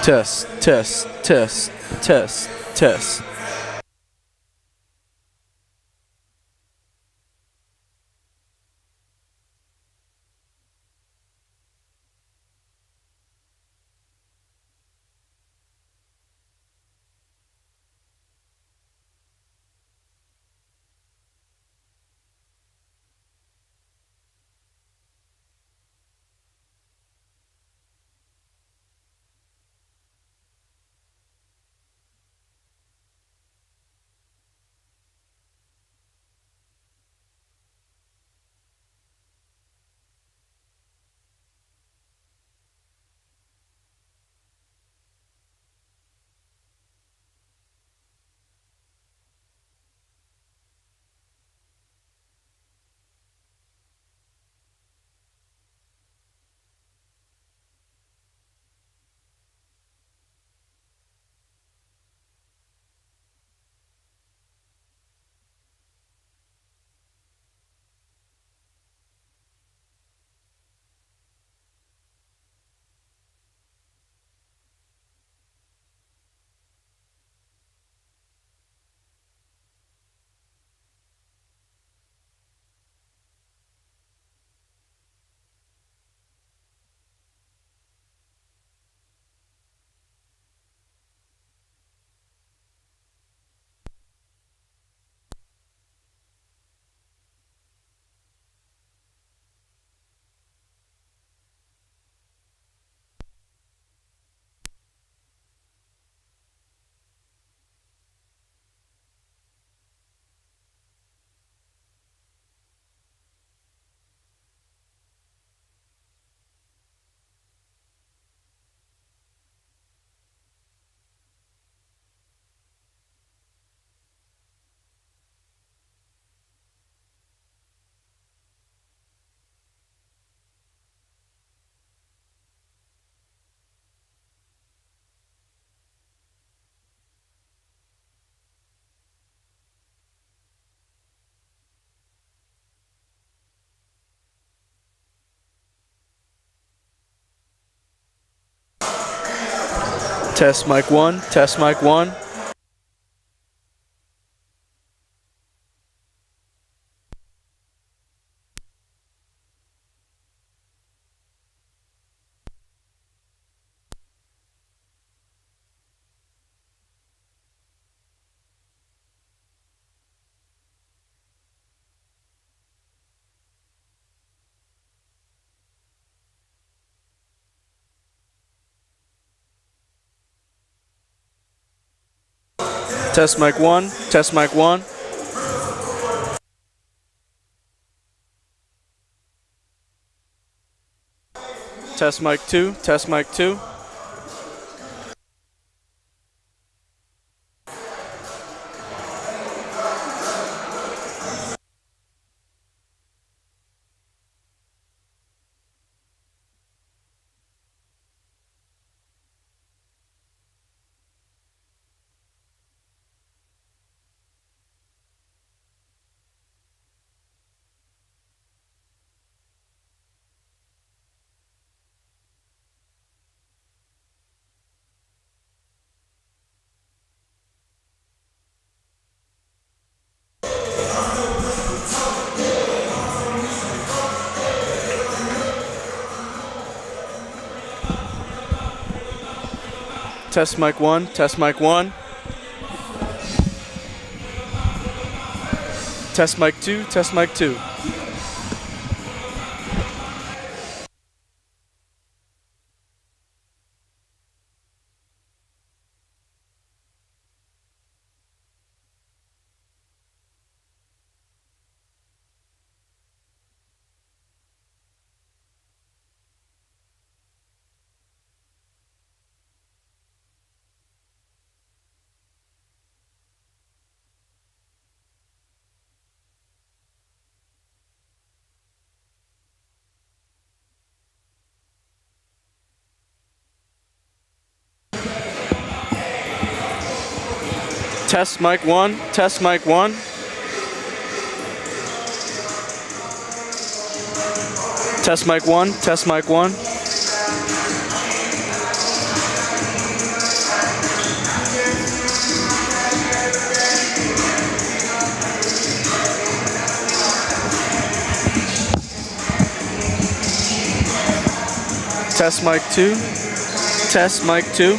Test, test, test, test, test. Test mic 1, test mic 1. Test mic 1, test mic 1. Test mic 2, test mic 2. Test mic 1, test mic 1. Test mic 2, test mic 2. Test mic 1, test mic 1. Test mic 1, test mic 1. Test mic 2. Test mic 2.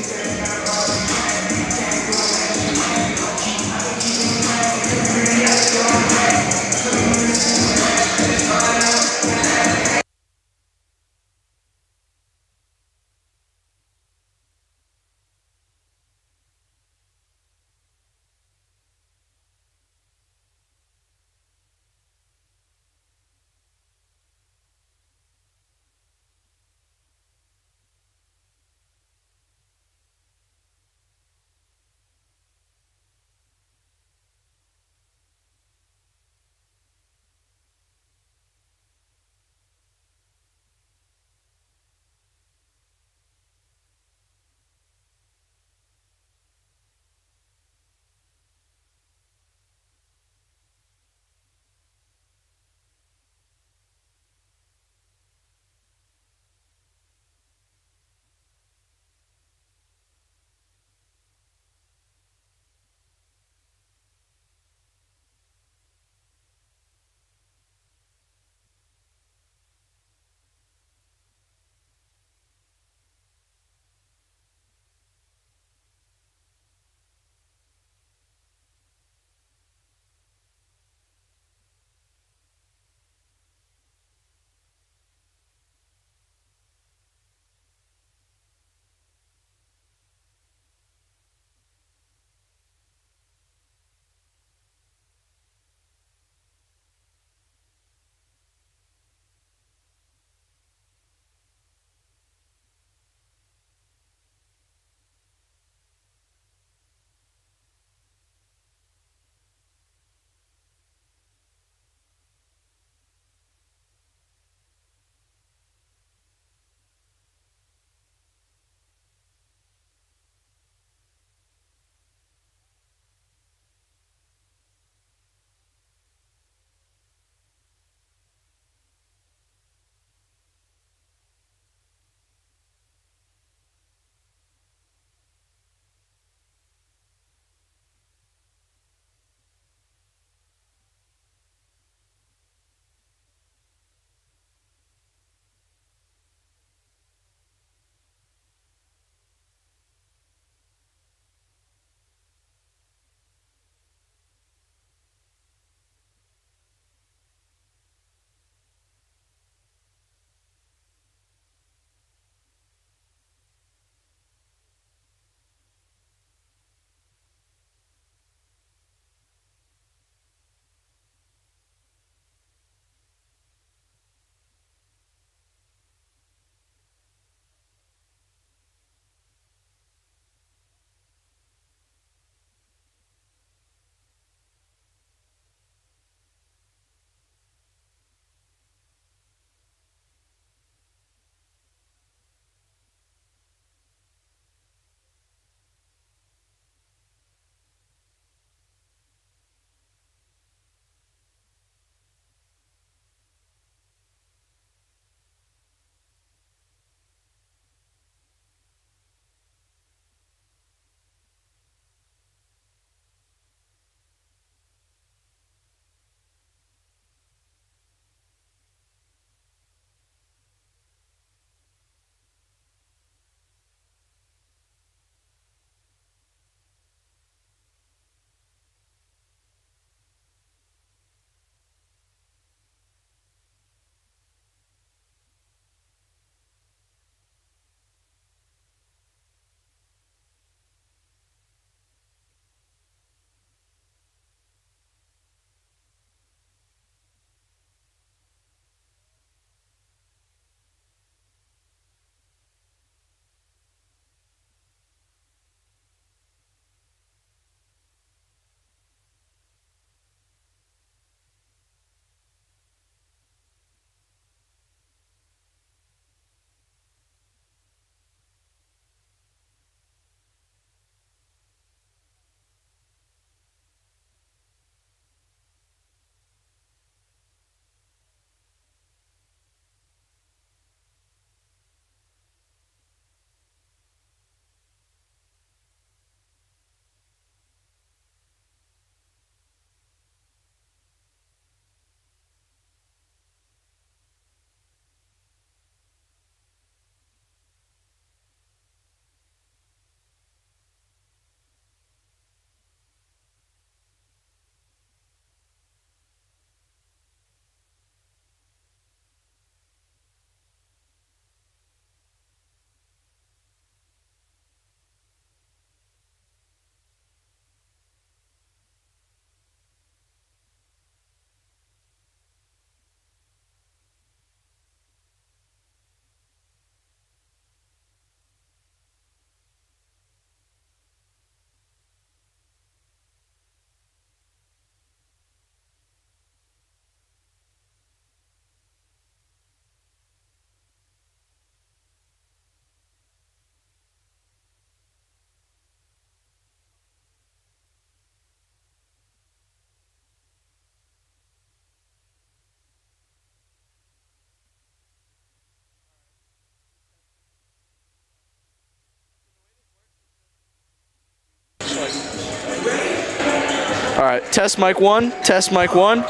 All right, test mic 1, test mic 1.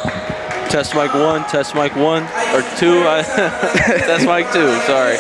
Test mic 1, test mic 1, or 2. Test mic 2, sorry.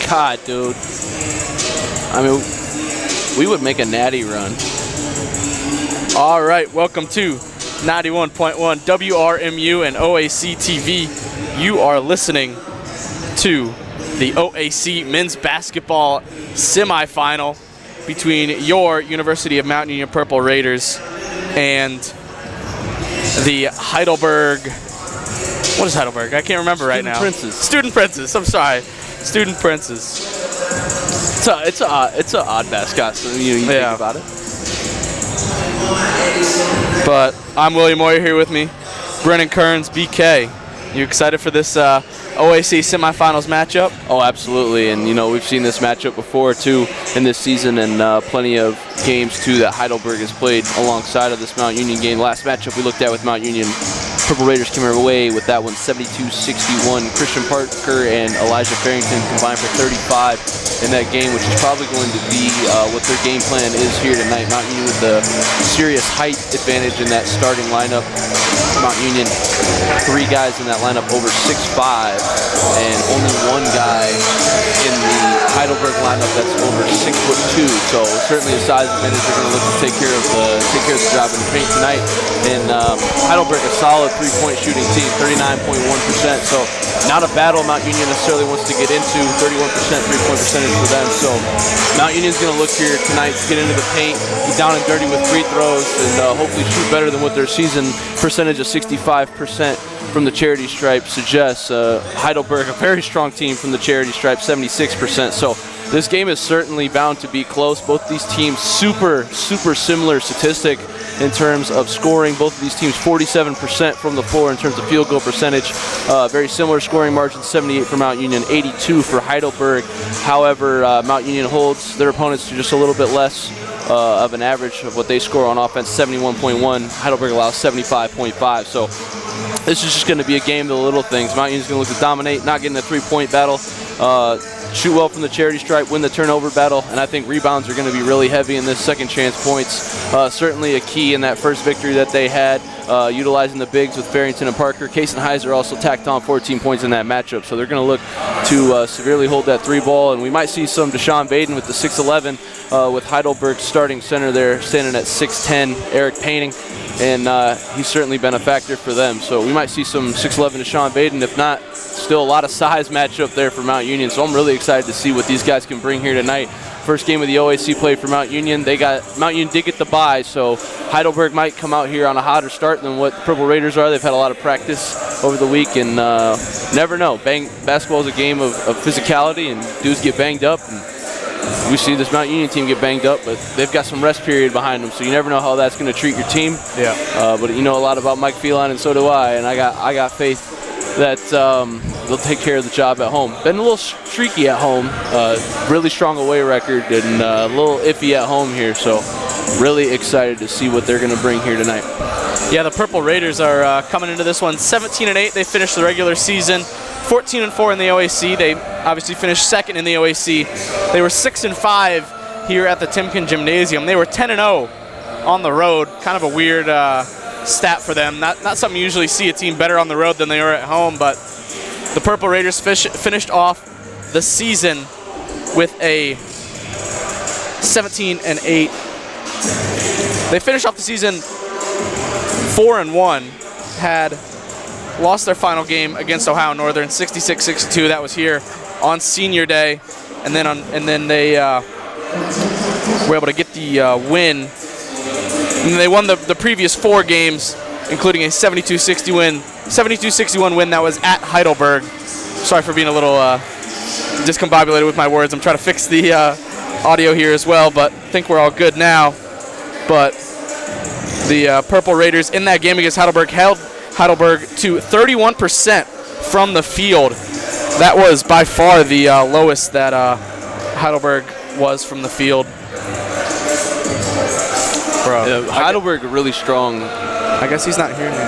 God, dude. I mean, we would make a natty run. All right, welcome to 91.1 WRMU and OAC TV. You are listening to the OAC men's basketball semifinal between your University of Mount Union Purple Raiders and the Heidelberg. What is Heidelberg? I can't remember right now. Student Princes. I'm sorry. Student Princes. It's an odd mascot, so you think about it. But I'm William Moyer here with me. Brennan Kearns, BK. You excited for this OAC semifinals matchup? Oh, absolutely. And, we've seen this matchup before, too, in this season, and plenty of games, too, that Heidelberg has played alongside of this Mount Union game. Last matchup we looked at with Mount Union, Purple Raiders came away with that one 72-61. Christian Parker and Elijah Farrington combined for 35 in that game, which is probably going to be what their game plan is here tonight. Mount Union with the serious height advantage in that starting lineup. Mount Union, 3 guys in that lineup over 6'5", and only 1 guy in the Heidelberg lineup that's over 6'2". So certainly a size advantage. They're going to look to take care of the job in the paint tonight. And Heidelberg, a solid 3-point shooting team, 39.1%. So not a battle Mount Union necessarily wants to get into. 31% 3-point percentage for them. So Mount Union's going to look here tonight to get into the paint, be down and dirty with free throws, and hopefully shoot better than what their season percentage of 65% from the charity stripe suggests. Heidelberg, a very strong team from the charity stripe, 76%. So this game is certainly bound to be close. Both these teams super similar statistic in terms of scoring. Both of these teams 47% from the floor in terms of field goal percentage. Very similar scoring margin, 78 for Mount Union, 82 for Heidelberg. However, Mount Union holds their opponents to just a little bit less of an average of what they score on offense, 71.1. Heidelberg allows 75.5. So this is just going to be a game of the little things. Mount Union's going to look to dominate, not get in a 3-point battle, shoot well from the charity stripe, win the turnover battle, and I think rebounds are going to be really heavy in this second chance points. Certainly a key in that first victory that they had, utilizing the bigs with Farrington and Parker. Case and Heiser also tacked on 14 points in that matchup, so they're going to look to severely hold that 3 ball, and we might see some Deshaun Baden with the 6'11", with Heidelberg starting center there, standing at 6'10", Eric Painting, and he's certainly been a factor for them. So we might see some 6'11" Deshaun Baden. If not, still a lot of size matchup there for Mount Union. So I'm really excited to see what these guys can bring here tonight. First game of the OAC play for Mount Union. Mount Union did get the bye, so Heidelberg might come out here on a hotter start than what the Purple Raiders are. They've had a lot of practice over the week, and never know. Basketball is a game of physicality, and dudes get banged up. And we see this Mount Union team get banged up, but they've got some rest period behind them, so you never know how that's going to treat your team. Yeah. But you know a lot about Mike Phelan, and so do I, and I got faith that they'll take care of the job at home. Been a little streaky at home, really strong away record, and a little iffy at home here, so really excited to see what they're going to bring here tonight. Yeah, the Purple Raiders are coming into this one 17-8. They finished the regular season. 14-4 in the OAC. They obviously finished second in the OAC. They were 6-5 here at the Timken Gymnasium. They were 10-0 on the road. Kind of a weird stat for them. Not something you usually see a team better on the road than they are at home, but the Purple Raiders finished off the season with a 17-8. They finished off the season 4-1, had lost their final game against Ohio Northern 66-62. That was here on Senior Day, and then they were able to get the win. And they won the previous 4 games, including a 72-61 win that was at Heidelberg. Sorry for being a little discombobulated with my words. I'm trying to fix the audio here as well, but I think we're all good now. But the Purple Raiders in that game against Heidelberg held Heidelberg to 31% from the field. That was by far the lowest that Heidelberg was from the field. Bro, Heidelberg really strong. I guess he's not hearing me.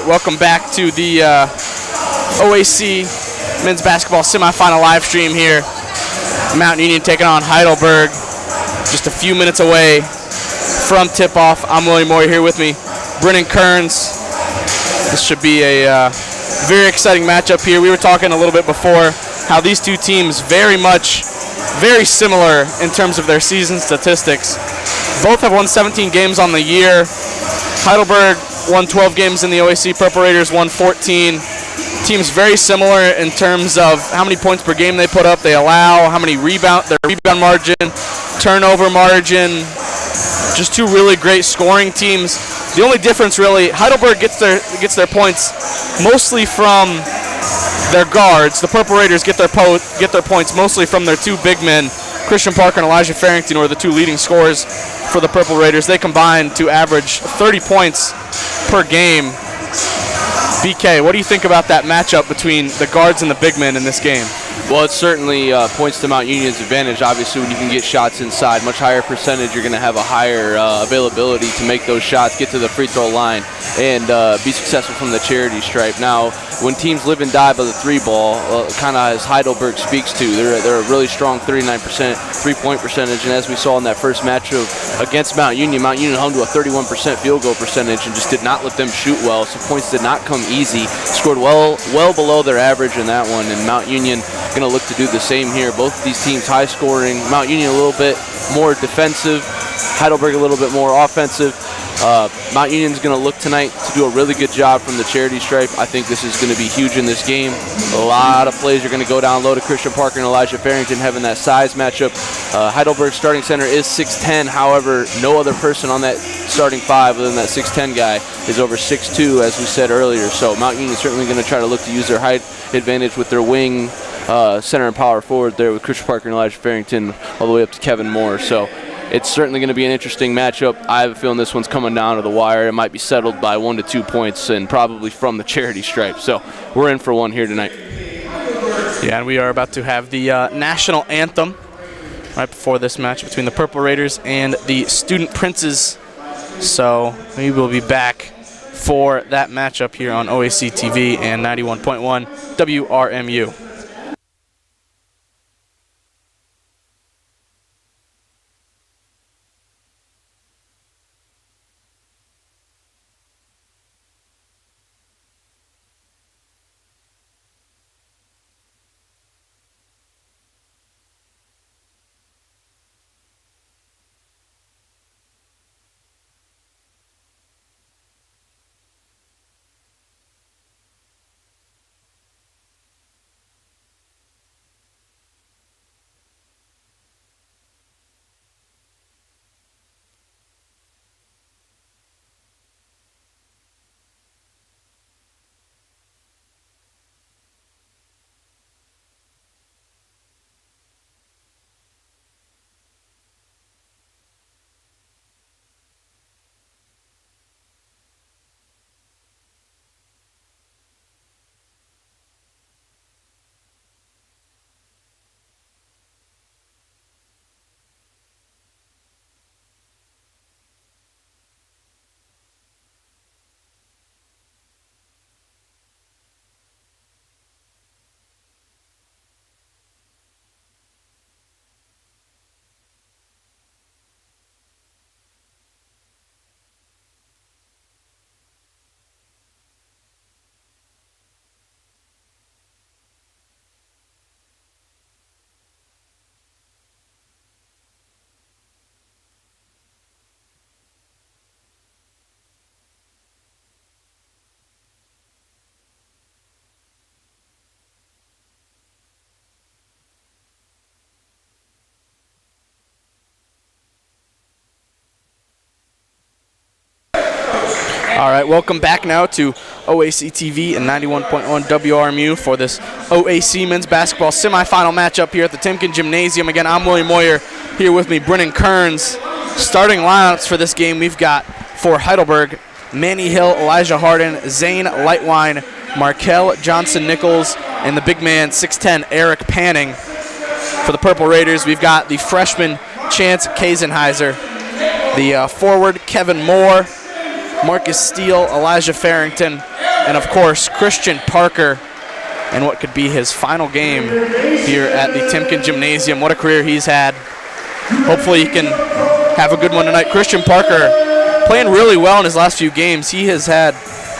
welcome back to the OAC men's basketball semifinal live stream here. Mountain Union taking on Heidelberg, just a few minutes away from tip-off. I'm William Moyer here with me, Brennan Kearns. This should be a very exciting matchup here. We were talking a little bit before how these two teams very similar in terms of their season statistics. Both have won 17 games on the year. Heidelberg won 12 games in the OAC. Purple Raiders won 14. Teams very similar in terms of how many points per game they put up, they allow, how many their rebound margin, turnover margin. Just two really great scoring teams. The only difference really, Heidelberg gets their points mostly from their guards. The Purple Raiders get their points mostly from their two big men, Christian Parker and Elijah Farrington, who are the two leading scorers for the Purple Raiders. They combine to average 30 points per game. BK, what do you think about that matchup between the guards and the big men in this game? Well, it certainly points to Mount Union's advantage. Obviously, when you can get shots inside, much higher percentage, you're going to have a higher availability to make those shots, get to the free throw line, and be successful from the charity stripe. Now, when teams live and die by the three ball, kind of as Heidelberg speaks to, they're a really strong 39% three-point percentage, and as we saw in that first matchup against Mount Union hung to a 31% field goal percentage and just did not let them shoot well, so points did not come easy. Scored well below their average in that one, and Mount Union going to look to do the same here. Both of these teams high scoring. Mount Union a little bit more defensive, Heidelberg a little bit more offensive. Mount Union's going to look tonight to do a really good job from the charity stripe. I think this is going to be huge in this game. A lot of plays are going to go down low to Christian Parker and Elijah Farrington, having that size matchup. Heidelberg's starting center is 6'10", however, no other person on that starting five other than that 6'10" guy is over 6'2", as we said earlier. So Mount Union's certainly going to try to look to use their height advantage with their wing center and power forward there with Christian Parker and Elijah Farrington all the way up to Kevin Moore. So it's certainly going to be an interesting matchup. I have a feeling this one's coming down to the wire. It might be settled by 1 to 2 points and probably from the charity stripe. So we're in for one here tonight. Yeah, and we are about to have the national anthem right before this match between the Purple Raiders and the Student Princes. So we will be back for that matchup here on OAC TV and 91.1 WRMU. All right, welcome back now to OAC TV and 91.1 WRMU for this OAC men's basketball semifinal matchup here at the Timken Gymnasium. Again, I'm William Moyer, here with me, Brennan Kearns. Starting lineups for this game, we've got for Heidelberg, Manny Hill, Elijah Harden, Zane Lightwine, Markel Johnson-Nichols, and the big man, 6'10", Eric Panning. For the Purple Raiders, we've got the freshman, Chance Kazenheiser, the forward, Kevin Moore, Marcus Steele, Elijah Farrington, and of course, Christian Parker in what could be his final game here at the Timken Gymnasium. What a career he's had. Hopefully he can have a good one tonight. Christian Parker playing really well in his last few games. He has had,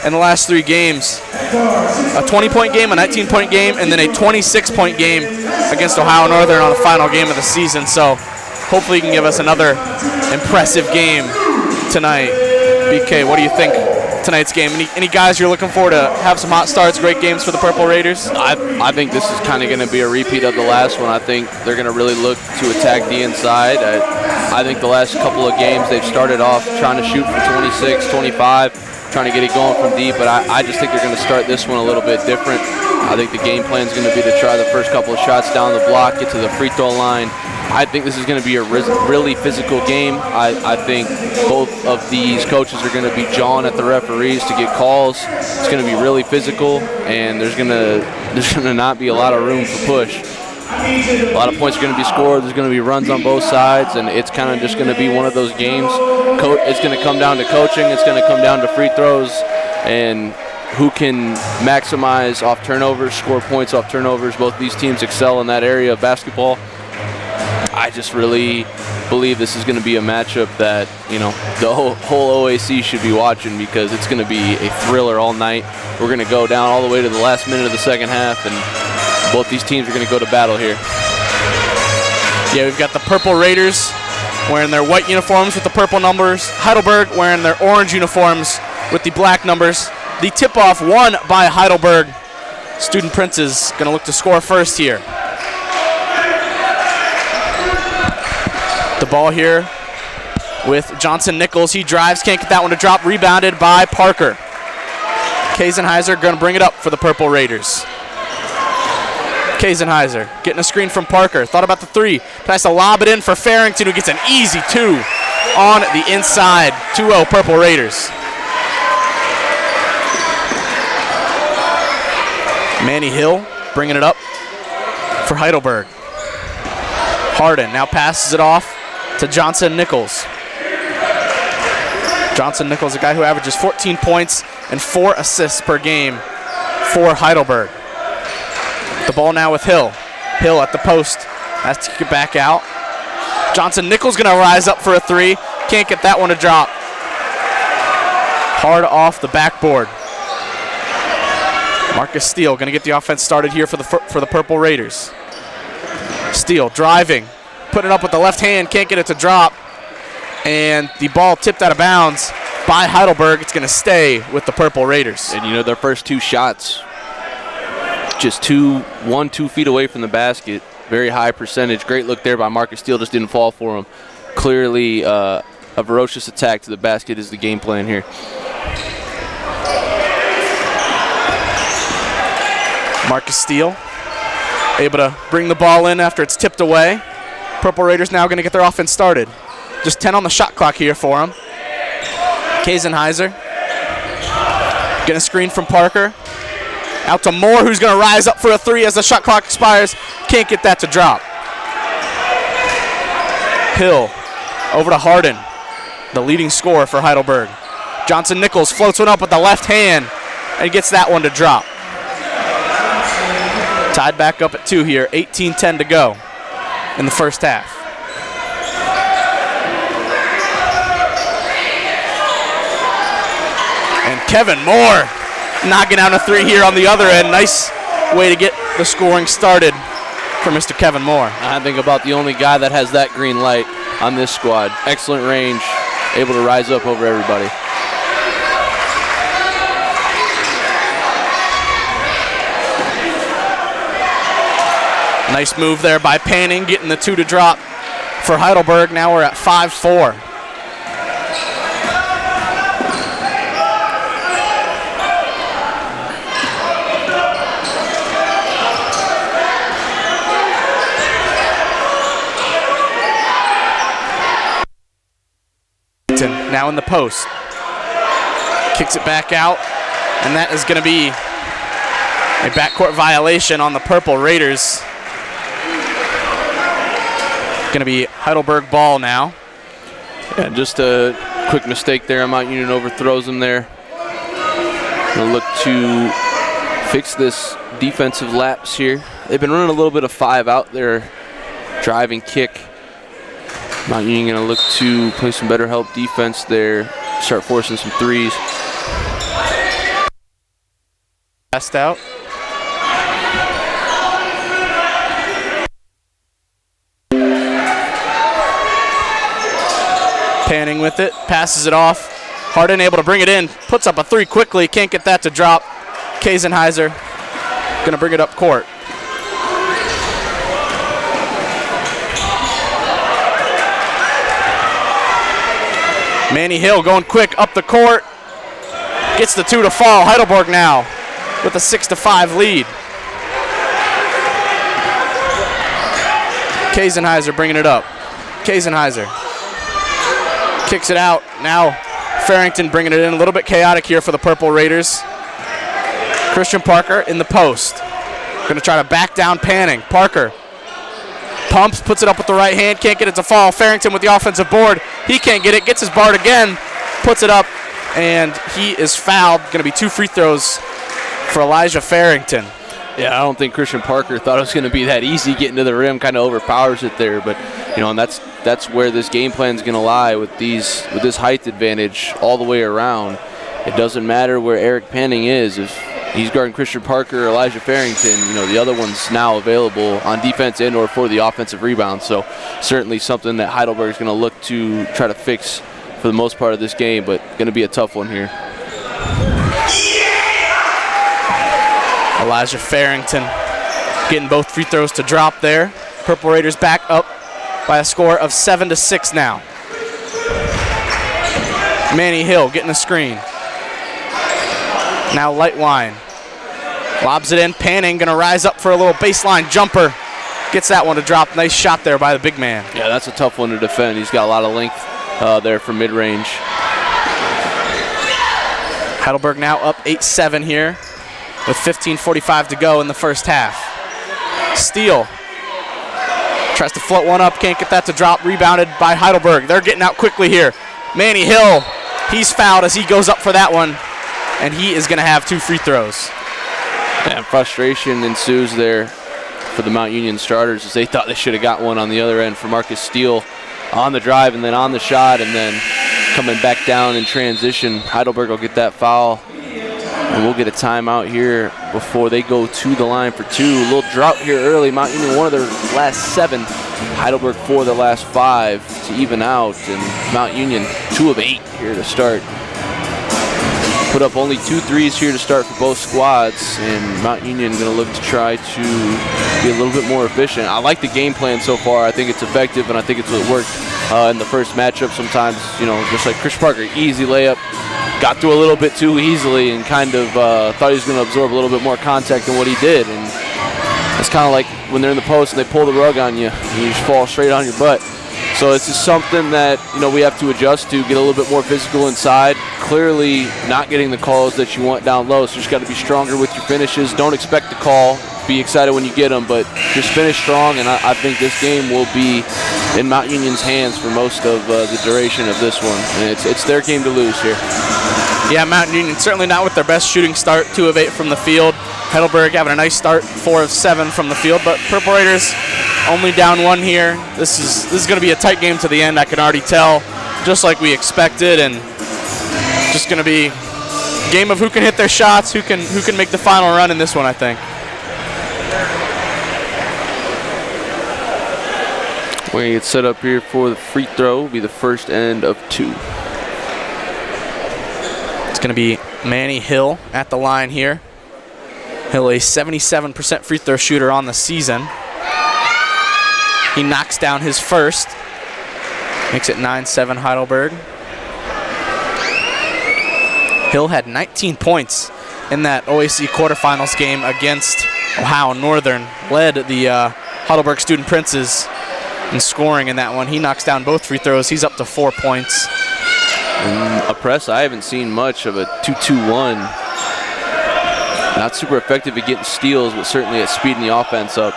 in the last 3 games, a 20-point game, a 19-point game, and then a 26-point game against Ohio Northern on the final game of the season. So hopefully he can give us another impressive game tonight. BK, what do you think tonight's game? Any guys you're looking for to have some hot starts, great games for the Purple Raiders? I think this is kind of going to be a repeat of the last one. I think they're going to really look to attack the inside. I think the last couple of games they've started off trying to shoot from 26, 25, trying to get it going from deep, but I just think they're going to start this one a little bit different. I think the game plan is going to be to try the first couple of shots down the block, get to the free throw line. I think this is going to be a really physical game. I think both of these coaches are going to be jawing at the referees to get calls. It's going to be really physical, and there's going to not be a lot of room for push. A lot of points are going to be scored. There's going to be runs on both sides, and it's kind of just going to be one of those games. It's going to come down to coaching. It's going to come down to free throws, and who can maximize off turnovers, score points off turnovers. Both of these teams excel in that area of basketball. I just really believe this is going to be a matchup that, you know, the whole OAC should be watching, because it's going to be a thriller all night. We're going to go down all the way to the last minute of the second half, and both these teams are going to go to battle here. Yeah, we've got the Purple Raiders wearing their white uniforms with the purple numbers. Heidelberg wearing their orange uniforms with the black numbers. The tip-off won by Heidelberg. Student Prince is going to look to score first here. The ball here with Johnson Nichols. He drives, can't get that one to drop. Rebounded by Parker. Kazenheiser going to bring it up for the Purple Raiders. Kazenheiser getting a screen from Parker. Thought about the 3. Tries to lob it in for Farrington, who gets an easy 2 on the inside. 2-0 Purple Raiders. Manny Hill bringing it up for Heidelberg. Harden now passes it off to Johnson Nichols. Johnson Nichols, a guy who averages 14 points and 4 assists per game for Heidelberg. The ball now with Hill. Hill at the post. Has to get back out. Johnson Nichols going to rise up for a 3. Can't get that one to drop. Hard off the backboard. Marcus Steele going to get the offense started here for the Purple Raiders. Steele driving. Putting it up with the left hand. Can't get it to drop. And the ball tipped out of bounds by Heidelberg. It's going to stay with the Purple Raiders. And, you know, their first 2 shots, just 1-2 feet away from the basket. Very high percentage. Great look there by Marcus Steele. Just didn't fall for him. Clearly a ferocious attack to the basket is the game plan here. Marcus Steele able to bring the ball in after it's tipped away. Purple Raiders now going to get their offense started. Just 10 on the shot clock here for them. Kazenheiser getting a screen from Parker. Out to Moore, who's going to rise up for a 3 as the shot clock expires. Can't get that to drop. Hill over to Harden, the leading scorer for Heidelberg. Johnson Nichols floats one up with the left hand and gets that one to drop. Tied back up at 2 here, 18-10 to go in the first half. And Kevin Moore knocking down a 3 here on the other end. Nice way to get the scoring started for Mr. Kevin Moore. I think about the only guy that has that green light on this squad. Excellent range, able to rise up over everybody. Nice move there by Panning, getting the 2 to drop for Heidelberg. Now we're at 5-4. Now in the post. Kicks it back out, and that is going to be a backcourt violation on the Purple Raiders. Going to be Heidelberg ball now. Yeah, just a quick mistake there. Mount Union overthrows him there. Gonna look to fix this defensive lapse here. They've been running a little bit of 5 out there, drive and kick. Mount Union gonna look to play some better help defense there, start forcing some threes. Passed out. Panning with it, passes it off. Harden able to bring it in, puts up a 3 quickly, can't get that to drop. Kaisenheiser gonna bring it up court. Manny Hill going quick up the court, gets the 2 to fall. Heidelberg now with a 6-5 lead. Kaisenheiser bringing it up. Kaisenheiser kicks it out. Now Farrington bringing it in. A little bit chaotic here for the Purple Raiders. Christian Parker in the post. Going to try to back down Panning. Parker pumps, puts it up with the right hand, can't get it to fall. Farrington with the offensive board. He can't get it, gets his board again, puts it up, and he is fouled. Going to be 2 free throws for Elijah Farrington. Yeah, I don't think Christian Parker thought it was going to be that easy getting to the rim. Kind of overpowers it there, but and that's where this game plan is going to lie with this height advantage all the way around. It doesn't matter where Eric Panning is. If he's guarding Christian Parker or Elijah Farrington, the other one's now available on defense and or for the offensive rebound. So certainly something that Heidelberg is going to look to try to fix for the most part of this game, but going to be a tough one here. Elijah Farrington getting both free throws to drop there. Purple Raiders back up by a score of 7-6 now. Manny Hill getting a screen. Now Lightwine lobs it in. Panning gonna rise up for a little baseline jumper. Gets that one to drop. Nice shot there by the big man. Yeah, that's a tough one to defend. He's got a lot of length there from mid-range. Heidelberg now up 8-7 here with 15:45 to go in the first half. Steele tries to float one up, can't get that to drop. Rebounded by Heidelberg. They're getting out quickly here. Manny Hill, he's fouled as he goes up for that one, and he is going to have 2 free throws. And frustration ensues there for the Mount Union starters as they thought they should have got one on the other end for Marcus Steele on the drive and then on the shot and then coming back down in transition. Heidelberg will get that foul. And we'll get a timeout here before they go to the line for 2. A little drought here early. Mount Union, one of their last 7. Heidelberg 4 of their last 5 to even out. And Mount Union 2 of 8 here to start. Put up only 2 threes here to start for both squads. And Mount Union going to look to try to be a little bit more efficient. I like the game plan so far. I think it's effective, and I think it's what worked in the first matchup sometimes. Just like Chris Parker, easy layup. Got through a little bit too easily and kind of thought he was going to absorb a little bit more contact than what he did. And it's kind of like when they're in the post and they pull the rug on you and you just fall straight on your butt. So it's just something that we have to adjust to, get a little bit more physical inside. Clearly not getting the calls that you want down low, so you just got to be stronger with your finishes. Don't expect the call. Be excited when you get them, but just finish strong, and I think this game will be in Mount Union's hands for most of the duration of this one. And it's their game to lose here. Yeah, Mount Union certainly not with their best shooting start, 2 of 8 from the field. Heidelberg having a nice start, 4 of 7 from the field, but Purple Raiders only down 1 here. This is going to be a tight game to the end, I can already tell, just like we expected, and just going to be a game of who can hit their shots, who can make the final run in this one, I think. We're going to get set up here for the free throw. Will be the first end of 2. It's going to be Manny Hill at the line here. Hill, a 77% free throw shooter on the season. He knocks down his first. Makes it 9-7 Heidelberg. Hill had 19 points in that OAC quarterfinals game against Ohio Northern. Led the Heidelberg Student Princes in scoring in that one. He knocks down both free throws. He's up to 4 points. A press, I haven't seen much of a 2-2-1. Not super effective at getting steals, but certainly at speeding the offense up.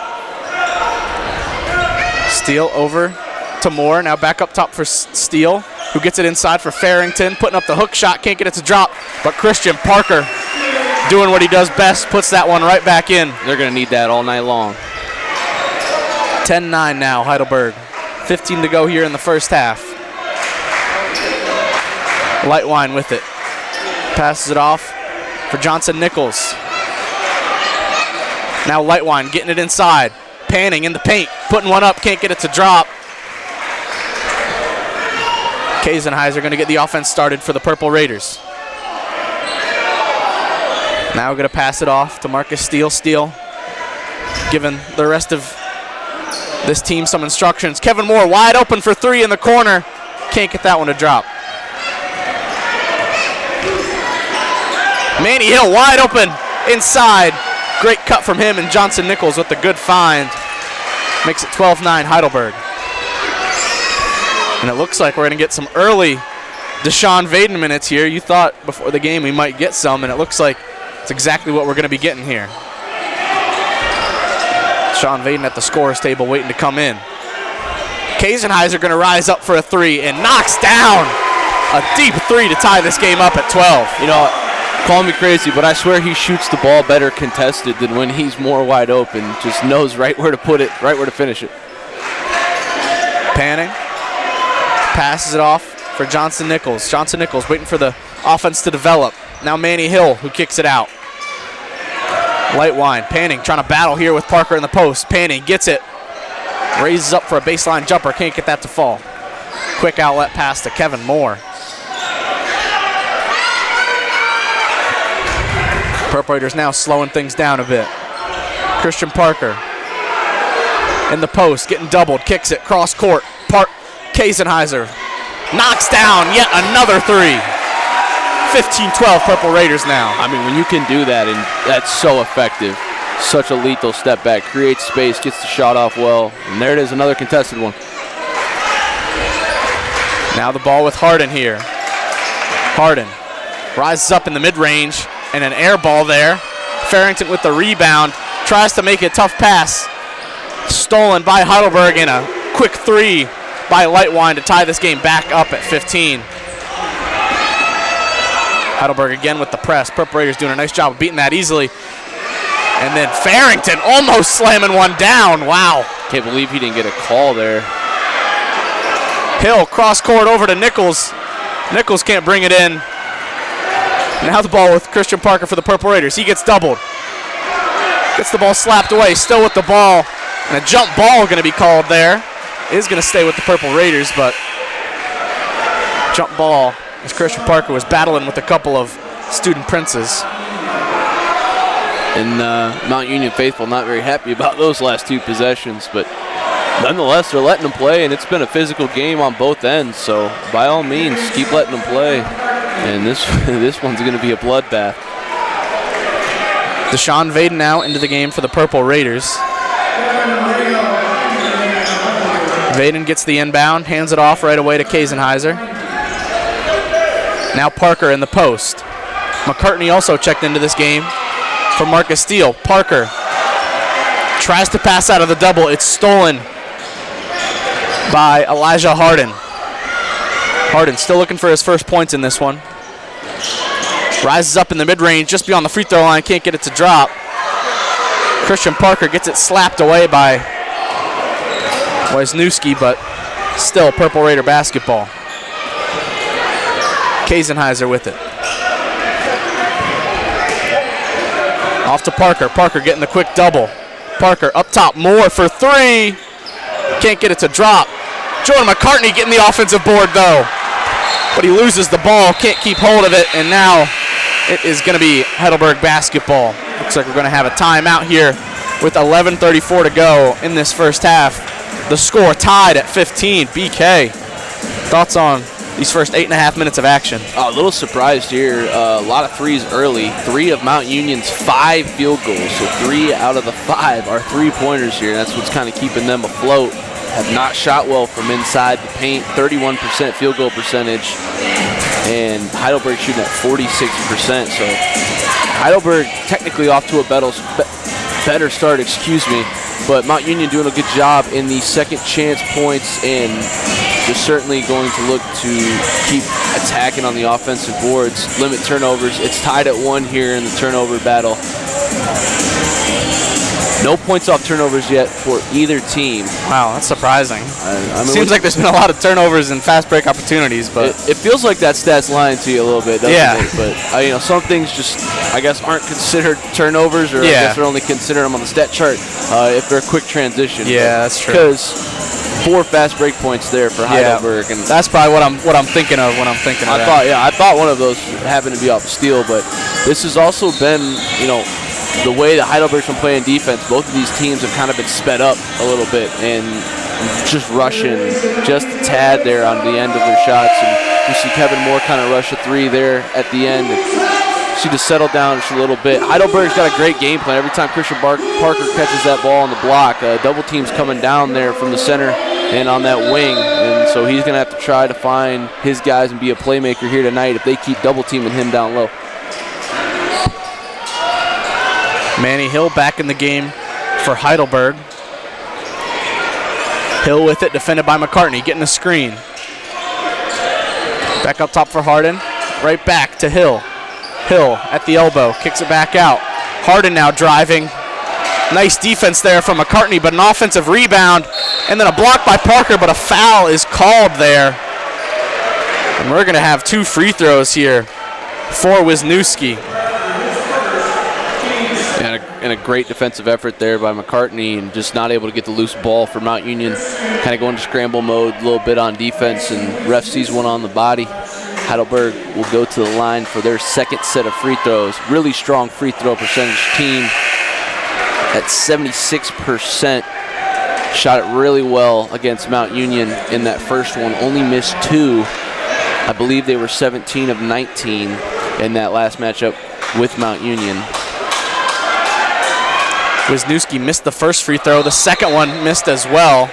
Steele over to Moore. Now back up top for Steele, who gets it inside for Farrington. Putting up the hook shot, can't get it to drop. But Christian Parker doing what he does best, puts that one right back in. They're going to need that all night long. 10-9 now, Heidelberg. 15 to go here in the first half. Lightwine with it. Passes it off for Johnson Nichols. Now Lightwine getting it inside. Panning in the paint. Putting one up. Can't get it to drop. Kazenheiser going to get the offense started for the Purple Raiders. Now we're going to pass it off to Marcus Steele. Steele giving the rest of this team some instructions. Kevin Moore wide open for three in the corner. Can't get that one to drop. Manny Hill wide open inside. Great cut from him, and Johnson Nichols with the good find. Makes it 12-9 Heidelberg. And it looks like we're going to get some early Deshaun Vaden minutes here. You thought before the game we might get some, and it looks like it's exactly what we're going to be getting here. Deshaun Vaden at the scorer's table waiting to come in. Kazenheiser going to rise up for a three and knocks down a deep three to tie this game up at 12. You know, call me crazy, but I swear he shoots the ball better contested than when he's more wide open. Just knows right where to put it, right where to finish it. Panning. Passes it off for Johnson Nichols. Johnson Nichols waiting for the offense to develop. Now Manny Hill who kicks it out. Lightwine. Panning trying to battle here with Parker in the post. Panning gets it. Raises up for a baseline jumper. Can't get that to fall. Quick outlet pass to Kevin Moore. Purple Raiders now slowing things down a bit. Christian Parker in the post, getting doubled, kicks it, cross court. Kazenheiser knocks down yet another three. 15-12 Purple Raiders now. I mean, when you can do that, and that's so effective. Such a lethal step back, creates space, gets the shot off well, and there it is, another contested one. Now the ball with Harden here. Harden rises up in the mid-range, and an air ball there. Farrington with the rebound, tries to make a tough pass. Stolen by Heidelberg, and a quick three by Lightwine to tie this game back up at 15. Heidelberg again with the press. Purple Raiders doing a nice job of beating that easily. And then Farrington almost slamming one down. Wow. Can't believe he didn't get a call there. Hill cross court over to Nichols. Nichols can't bring it in. Now the ball with Christian Parker for the Purple Raiders. He gets doubled. Gets the ball slapped away. Still with the ball. And a jump ball going to be called there. Is going to stay with the Purple Raiders, but jump ball as Christian Parker was battling with a couple of student princes. And Mount Union faithful not very happy about those last two possessions, but nonetheless, they're letting them play, and it's been a physical game on both ends, so by all means, keep letting them play. And this one's going to be a bloodbath. Deshaun Vaden now into the game for the Purple Raiders. Vaden gets the inbound, hands it off right away to Kazenheiser. Now Parker in the post. McCartney also checked into this game for Marcus Steele. Parker tries to pass out of the double. It's stolen by Elijah Harden. Harden still looking for his first points in this one. Rises up in the mid-range just beyond the free throw line. Can't get it to drop. Christian Parker gets it slapped away by Wisniewski, but still Purple Raider basketball. Kazenheiser with it. Off to Parker. Parker getting the quick double. Parker up top. Moore for three. Can't get it to drop. Jordan McCartney getting the offensive board though. But he loses the ball. Can't keep hold of it. And now it is going to be Heidelberg basketball. Looks like we're going to have a timeout here with 11:34 to go in this first half. The score tied at 15. BK, thoughts on these first 8.5 minutes of action? A little surprised here. A lot of threes early. 3 of Mount Union's 5 field goals. So 3 out of the 5 are 3-pointers here. That's what's kind of keeping them afloat. Have not shot well from inside the paint. 31% field goal percentage. And Heidelberg shooting at 46%. So Heidelberg technically off to a better start, but Mount Union doing a good job in the second chance points, and they're certainly going to look to keep attacking on the offensive boards, limit turnovers. It's tied at 1 here in the turnover battle. No points off turnovers yet for either team. Wow, that's surprising. I mean, Seems like there's been a lot of turnovers and fast break opportunities, but it feels like that stat's lying to you a little bit, doesn't Yeah. it? But you know, some things just, I guess, aren't considered turnovers, or I guess they're only considered them on the stat chart if they're a quick transition. Yeah, that's true. Because 4 fast break points there for Heidelberg, and that's probably what I'm thinking of when I'm thinking of that. I thought one of those happened to be off steal, but this has also been, you know, the way that Heidelberg's been playing defense. Both of these teams have kind of been sped up a little bit and just rushing just a tad there on the end of their shots. And you see Kevin Moore kind of rush a 3 there at the end. And see to settle down just a little bit. Heidelberg's got a great game plan. Every time Christian Parker catches that ball on the block, double team's coming down there from the center and on that wing. And so he's going to have to try to find his guys and be a playmaker here tonight if they keep double teaming him down low. Manny Hill back in the game for Heidelberg. Hill with it, defended by McCartney, getting a screen. Back up top for Harden. Right back to Hill. Hill at the elbow, kicks it back out. Harden now driving. Nice defense there from McCartney, but an offensive rebound. And then a block by Parker, but a foul is called there. And we're going to have 2 free throws here for Wisniewski. And a great defensive effort there by McCartney, and just not able to get the loose ball for Mount Union. Kind of going to scramble mode a little bit on defense, and ref sees one on the body. Heidelberg will go to the line for their second set of free throws. Really strong free throw percentage team at 76%. Shot it really well against Mount Union in that first one. Only missed 2. I believe they were 17 of 19 in that last matchup with Mount Union. Wisniewski missed the first free throw. The second one missed as well.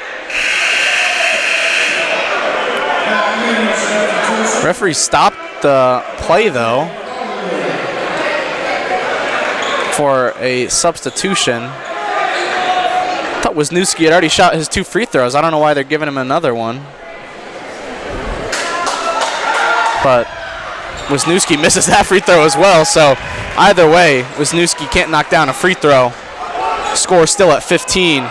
Referee stopped the play, though, for a substitution. I thought Wisniewski had already shot his 2 free throws. I don't know why they're giving him another one. But Wisniewski misses that free throw as well, so either way, Wisniewski can't knock down a free throw. Score still at 15.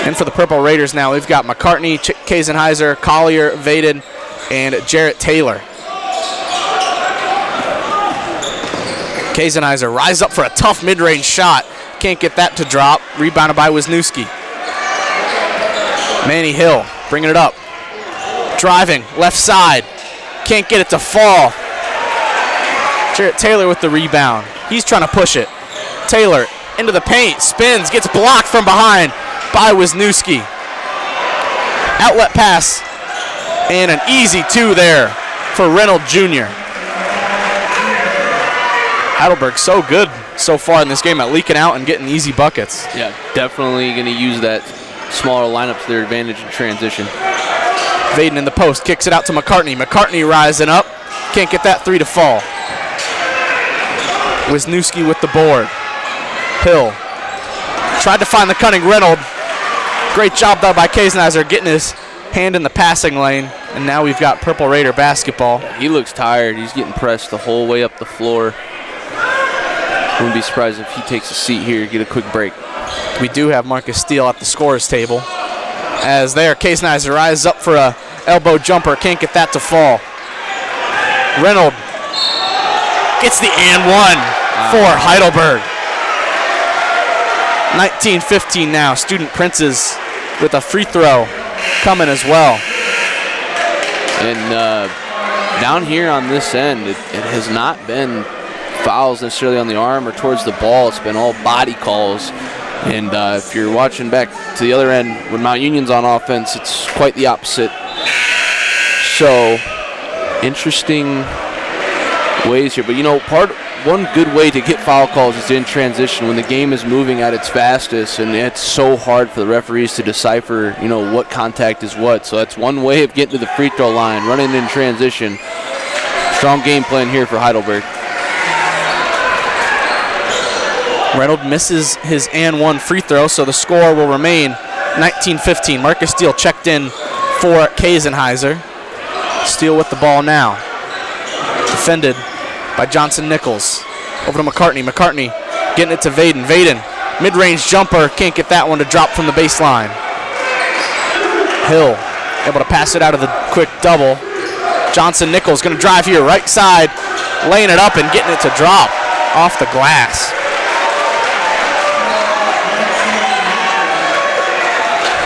And for the Purple Raiders now, we've got McCartney, Kazenheiser, Collier, Vaden, and Jarrett Taylor. Kazenheiser rise up for a tough mid-range shot. Can't get that to drop. Rebounded by Wisniewski. Manny Hill bringing it up. Driving, left side. Can't get it to fall. Jarrett Taylor with the rebound. He's trying to push it. Taylor into the paint, spins, gets blocked from behind by Wisniewski. Outlet pass, and an easy 2 there for Reynolds Jr. Heidelberg so good so far in this game at leaking out and getting easy buckets. Yeah, definitely going to use that smaller lineup to their advantage in transition. Vaden in the post, kicks it out to McCartney. McCartney rising up, can't get that 3 to fall. Wisniewski with the board. Hill tried to find the cunning Reynolds. Great job though by Kazenheiser getting his hand in the passing lane, and now we've got Purple Raider basketball. He looks tired. He's getting pressed the whole way up the floor. Wouldn't be surprised if he takes a seat here, get a quick break. We do have Marcus Steele at the scorer's table. As there, Kazenheiser rises up for a elbow jumper, can't get that to fall. Reynolds gets the and 1 for Heidelberg. 19-15 now. Student Princes with a free throw coming as well. And down here on this end, it has not been fouls necessarily on the arm or towards the ball. It's been all body calls. And if you're watching back to the other end, when Mount Union's on offense, it's quite the opposite. So, interesting ways here. But, you know, one good way to get foul calls is in transition when the game is moving at its fastest, and it's so hard for the referees to decipher, you know, what contact is what. So that's one way of getting to the free throw line, running in transition. Strong game plan here for Heidelberg. Reynolds misses his and 1 free throw, so the score will remain 19-15. Marcus Steele checked in for Kazenheiser. Steele with the ball now. Defended by Johnson Nichols. Over to McCartney. McCartney getting it to Vaden. Vaden, mid-range jumper. Can't get that one to drop from the baseline. Hill able to pass it out of the quick double. Johnson Nichols going to drive here, right side, laying it up and getting it to drop off the glass.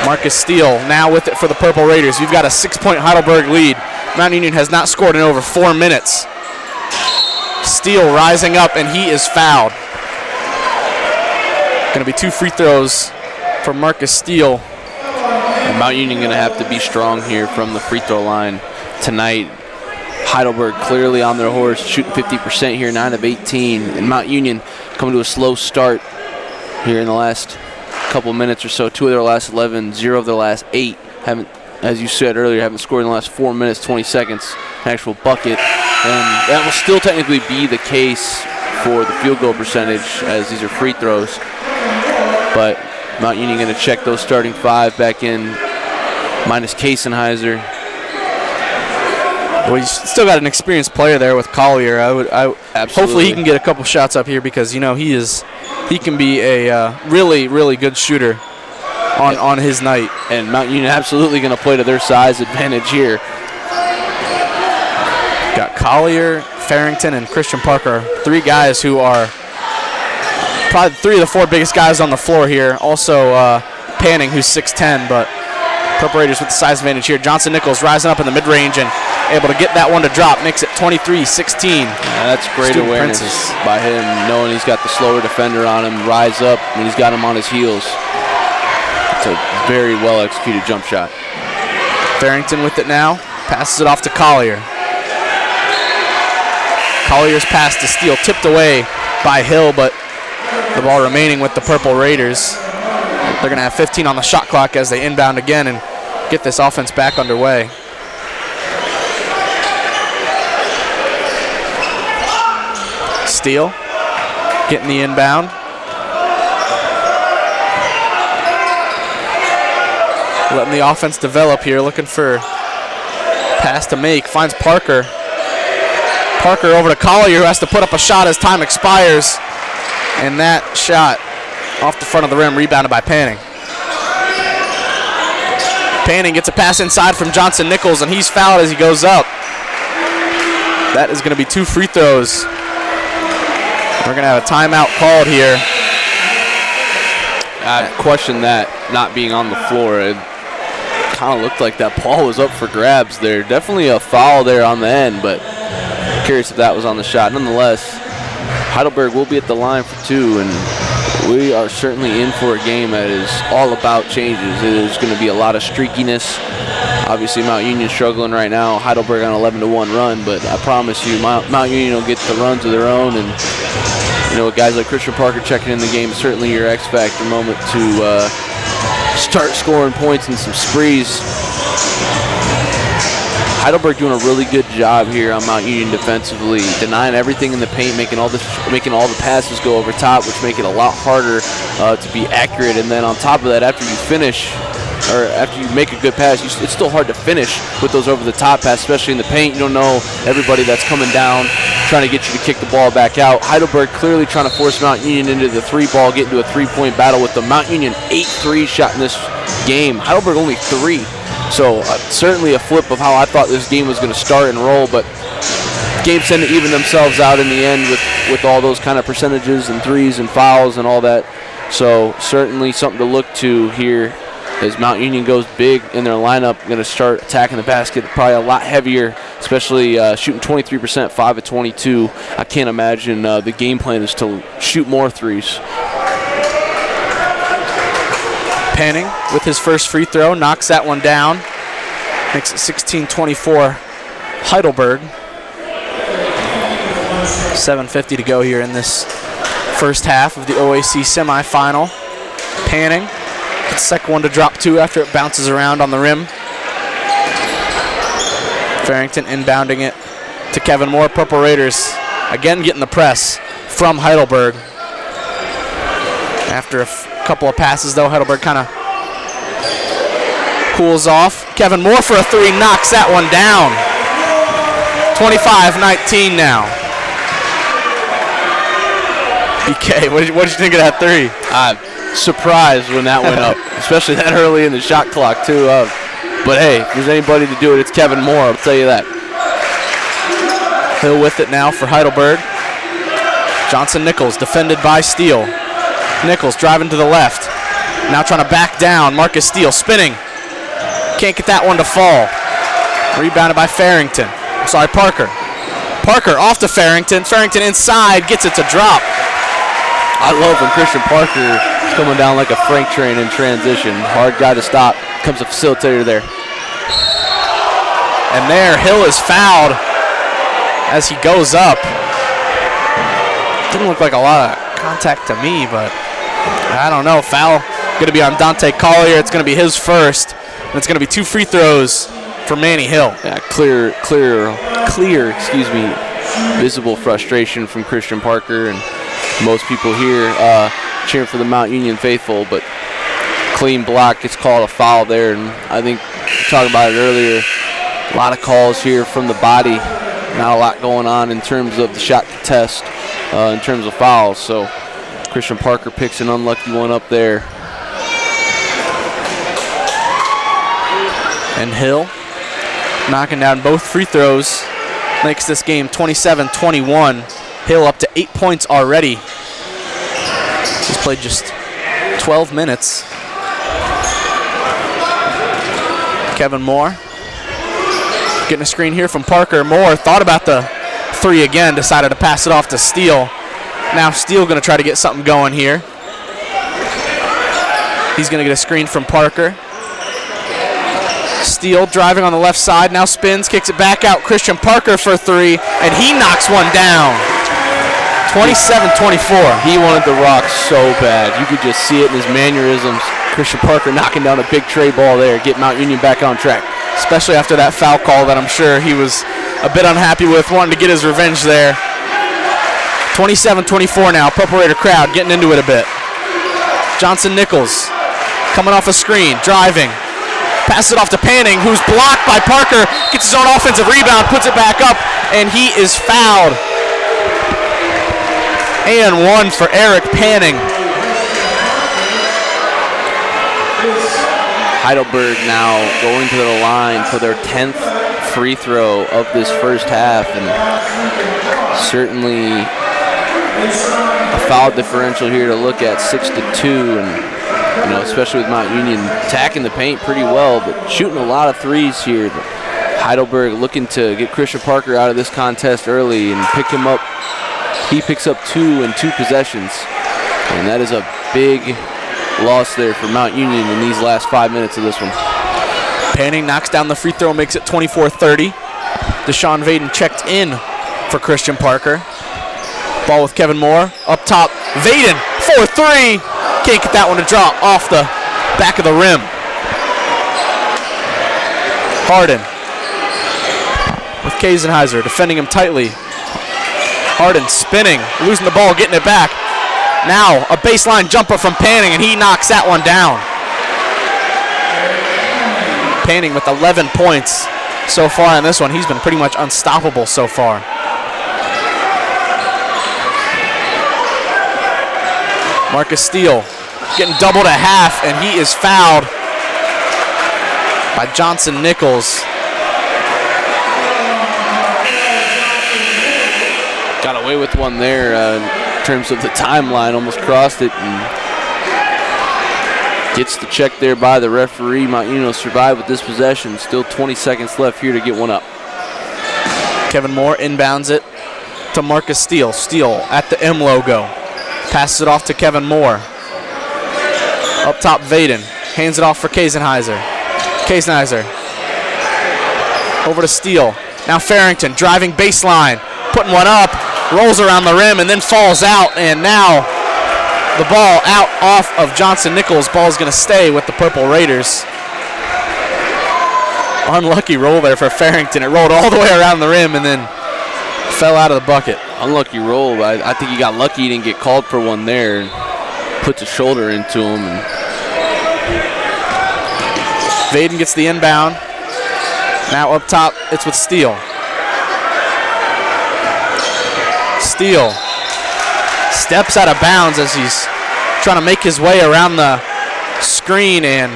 Marcus Steele now with it for the Purple Raiders. You've got a 6-point Heidelberg lead. Mount Union has not scored in over 4 minutes. Steele rising up, and he is fouled. Going to be 2 free throws for Marcus Steele. And Mount Union going to have to be strong here from the free throw line tonight. Heidelberg clearly on their horse, shooting 50% here, 9 of 18. And Mount Union coming to a slow start here in the last couple minutes or so. 2 of their last 11, 0 of their last 8. Haven't, as you said earlier, haven't scored in the last 4 minutes, 20 seconds, an actual bucket. And that will still technically be the case for the field goal percentage, as these are free throws. But Mount Union going to check those starting 5 back in, minus Kasenheiser. Well, you still got an experienced player there with Collier. Hopefully he can get a couple shots up here, because he can be a really, really good shooter on his night. And Mount Union absolutely going to play to their size advantage here. Got Collier, Farrington, and Christian Parker, 3 guys who are probably 3 of the 4 biggest guys on the floor here. Also Panning, who's 6'10", but Purple Raiders with the size advantage here. Johnson Nichols rising up in the mid-range and able to get that one to drop. Makes it 23-16. That's great awareness by him, knowing he's got the slower defender on him, rise up, and he's got him on his heels. It's a very well-executed jump shot. Farrington with it now. Passes it off to Collier. Collier's pass to Steele, tipped away by Hill, but the ball remaining with the Purple Raiders. They're going to have 15 on the shot clock as they inbound again and get this offense back underway. Steele getting the inbound. Letting the offense develop here, looking for pass to make. Finds Parker. Parker over to Collier, who has to put up a shot as time expires. And that shot off the front of the rim, rebounded by Panning. Panning gets a pass inside from Johnson Nichols, and he's fouled as he goes up. That is going to be 2 free throws. We're going to have a timeout called here. I question that not being on the floor. It kind of looked like that ball was up for grabs there. Definitely a foul there on the end, but curious if that was on the shot. Nonetheless, Heidelberg will be at the line for 2, and we are certainly in for a game that is all about changes. There's going to be a lot of streakiness. Obviously, Mount Union struggling right now. Heidelberg on an 11-1 run, but I promise you, Mount Union will get the runs of their own. And guys like Christian Parker checking in the game, certainly your X-factor moment to start scoring points and some sprees. Heidelberg doing a really good job here on Mount Union defensively, denying everything in the paint, making all the passes go over top, which make it a lot harder to be accurate. And then on top of that, after you finish, or after you make a good pass, it's still hard to finish with those over-the-top passes, especially in the paint. You don't know everybody that's coming down, trying to get you to kick the ball back out. Heidelberg clearly trying to force Mount Union into the 3-ball, get into a 3-point battle with the Mount Union 8-3 shot in this game. Heidelberg only 3. So certainly a flip of how I thought this game was going to start and roll, but games tend to even themselves out in the end with all those kind of percentages and threes and fouls and all that. So certainly something to look to here as Mount Union goes big in their lineup, going to start attacking the basket probably a lot heavier, especially shooting 23%, 5 of 22. I can't imagine the game plan is to shoot more threes. Panning with his first free throw, knocks that one down. Makes it 16-24 Heidelberg. 7:50 to go here in this first half of the OAC semifinal. Panning gets the second one to drop 2 after it bounces around on the rim. Farrington inbounding it to Kevin Moore. Purple Raiders again getting the press from Heidelberg. After a couple of passes, though, Heidelberg kind of cools off. Kevin Moore for a 3, knocks that one down. 25-19 now. BK, what did you think of that three? I'm surprised when that went up, especially that early in the shot clock, too. But hey, if there's anybody to do it, it's Kevin Moore, I'll tell you that. Hill with it now for Heidelberg. Johnson Nichols defended by Steele. Nichols driving to the left. Now trying to back down. Marcus Steele spinning. Can't get that one to fall. Rebounded by Farrington. Parker. Parker off to Farrington. Farrington inside, gets it to drop. I love when Christian Parker is coming down like a freight train in transition. Hard guy to stop. Comes a facilitator there. And there, Hill is fouled as he goes up. Didn't look like a lot of contact to me, but I don't know. Foul going to be on Dante Collier. It's going to be his first. And it's going to be 2 free throws for Manny Hill. Yeah, clear, visible frustration from Christian Parker and most people here cheering for the Mount Union faithful, but clean block gets called a foul there. And I think we talked about it earlier, a lot of calls here from the body, not a lot going on in terms of the shot contest, in terms of fouls. So Christian Parker picks an unlucky one up there. And Hill knocking down both free throws makes this game 27-21. Hill up to 8 points already. He's played just 12 minutes. Kevin Moore getting a screen here from Parker. Moore thought about the three again, decided to pass it off to Steele. Now Steele going to try to get something going here. He's going to get a screen from Parker. Steele driving on the left side, now spins, kicks it back out. Christian Parker for three, and he knocks one down. 27-24. He wanted the rock so bad. You could just see it in his mannerisms. Christian Parker knocking down a big tray ball there, get Mount Union back on track. Especially after that foul call that I'm sure he was a bit unhappy with, wanting to get his revenge there. 27-24 now, Purple Raider crowd getting into it a bit. Johnson Nichols coming off a screen, driving. Passes it off to Panning, who's blocked by Parker, gets his own offensive rebound, puts it back up, and he is fouled. And one for Eric Panning. Heidelberg now going to the line for their 10th free throw of this first half, and certainly a foul differential here to look at, 6-2, and especially with Mount Union attacking the paint pretty well, but shooting a lot of threes here. But Heidelberg looking to get Christian Parker out of this contest early and pick him up. He picks up 2 in 2 possessions, and that is a big loss there for Mount Union in these last 5 minutes of this one. Panning knocks down the free throw, makes it 24-30. Deshaun Vaden checked in for Christian Parker. Ball with Kevin Moore. Up top, Vaden, 4-3. Can't get that one to drop off the back of the rim. Harden with Kazenheiser defending him tightly. Harden spinning, losing the ball, getting it back. Now a baseline jumper from Panning, and he knocks that one down. Panning with 11 points so far in this one. He's been pretty much unstoppable so far. Marcus Steele getting doubled at half, and he is fouled by Johnson Nichols. Got away with one there in terms of the timeline, almost crossed it, and gets the check there by the referee. Mount Union survive with this possession. Still 20 seconds left here to get one up. Kevin Moore inbounds it to Marcus Steele. Steele at the M logo. Passes it off to Kevin Moore. Up top, Vaden. Hands it off for Kazenheiser. Kazenheiser. Over to Steele. Now Farrington driving baseline. Putting one up. Rolls around the rim and then falls out. And now the ball out off of Johnson Nichols. Ball is going to stay with the Purple Raiders. Unlucky roll there for Farrington. It rolled all the way around the rim and then fell out of the bucket. Unlucky roll, but I think he got lucky he didn't get called for one there. And puts a shoulder into him. And Vaden gets the inbound. Now up top, it's with Steele. Steele steps out of bounds as he's trying to make his way around the screen, and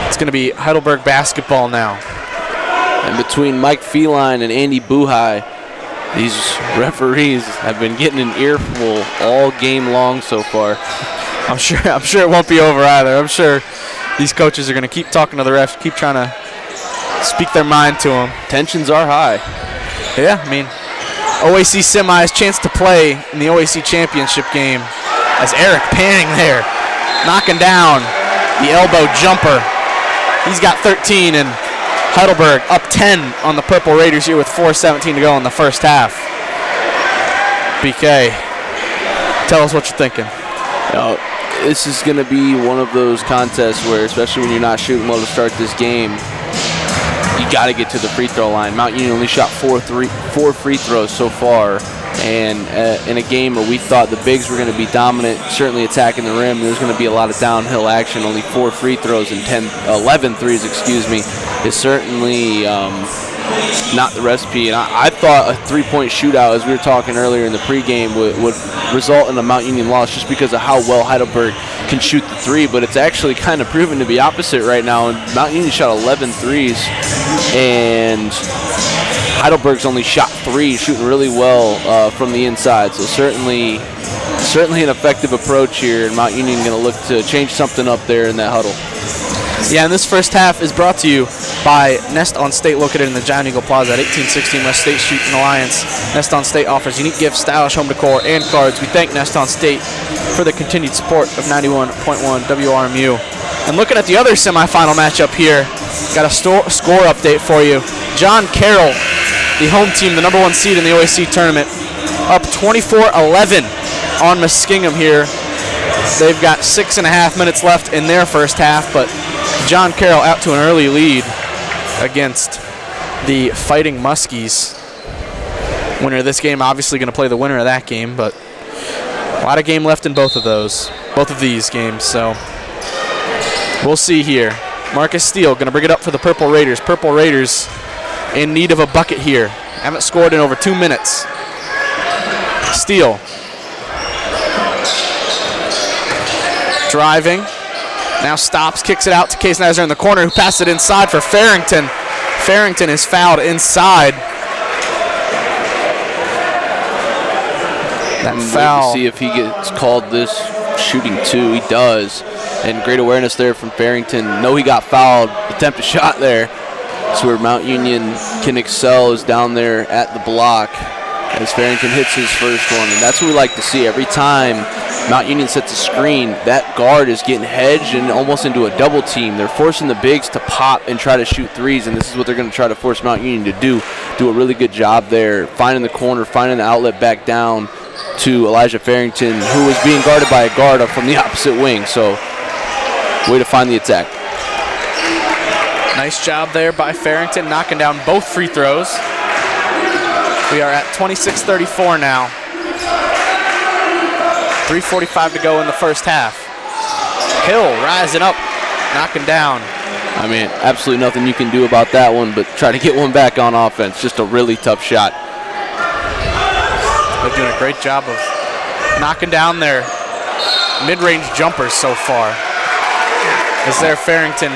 it's going to be Heidelberg basketball now. And between Mike Feline and Andy Buhai, these referees have been getting an earful all game long so far. I'm sure it won't be over either. I'm sure these coaches are going to keep talking to the refs, keep trying to speak their mind to them. Tensions are high. Yeah, I mean, OAC semis, chance to play in the OAC championship game as Eric Panning there, knocking down the elbow jumper. He's got 13, and Heidelberg up 10 on the Purple Raiders here with 4:17 to go in the first half. BK, tell us what you're thinking. This is going to be one of those contests where, especially when you're not shooting well to start this game, you got to get to the free throw line. Mount Union only shot four free throws so far, and in a game where we thought the bigs were going to be dominant, certainly attacking the rim, there's going to be a lot of downhill action. Only 4 free throws and 11 threes, is certainly not the recipe. And I thought a 3-point shootout, as we were talking earlier in the pregame, would result in a Mount Union loss just because of how well Heidelberg can shoot the three, but it's actually kind of proven to be opposite right now. And Mount Union shot 11 threes, and Heidelberg's only shot 3, shooting really well from the inside. So certainly an effective approach here, and Mount Union going to look to change something up there in that huddle. Yeah, and this first half is brought to you by Nest on State, located in the Giant Eagle Plaza at 1816 West State Street in Alliance. Nest on State offers unique gifts, stylish home decor, and cards. We thank Nest on State for the continued support of 91.1 WRMU. And looking at the other semifinal matchup here, got a score update for you. John Carroll, the home team, the number 1 seed in the OAC tournament, up 24-11 on Muskingum here. They've got 6.5 minutes left in their first half, but John Carroll out to an early lead against the Fighting Muskies. Winner of this game obviously going to play the winner of that game, but a lot of game left in both of these games, so we'll see here. Marcus Steele going to bring it up for the Purple Raiders. Purple Raiders in need of a bucket here. Haven't scored in over 2 minutes. Steele driving, now stops, kicks it out to Case Nizer in the corner, who passed it inside for Farrington. Farrington is fouled inside. That foul. See if he gets called this shooting 2. He does. And great awareness there from Farrington. No, he got fouled. Attempt a shot there. So where Mount Union can excel is down there at the block as Farrington hits his first one. And that's what we like to see. Every time Mount Union sets a screen, that guard is getting hedged and almost into a double team. They're forcing the bigs to pop and try to shoot threes, and this is what they're going to try to force Mount Union to do. Do a really good job there, finding the corner, finding the outlet back down to Elijah Farrington, who was being guarded by a guard up from the opposite wing. So, way to find the attack. Nice job there by Farrington, knocking down both free throws. We are at 26-34 now. 3:45 to go in the first half. Hill rising up, knocking down. I mean, absolutely nothing you can do about that one, but try to get one back on offense. Just a really tough shot. They're doing a great job of knocking down their mid-range jumpers so far. As there, Farrington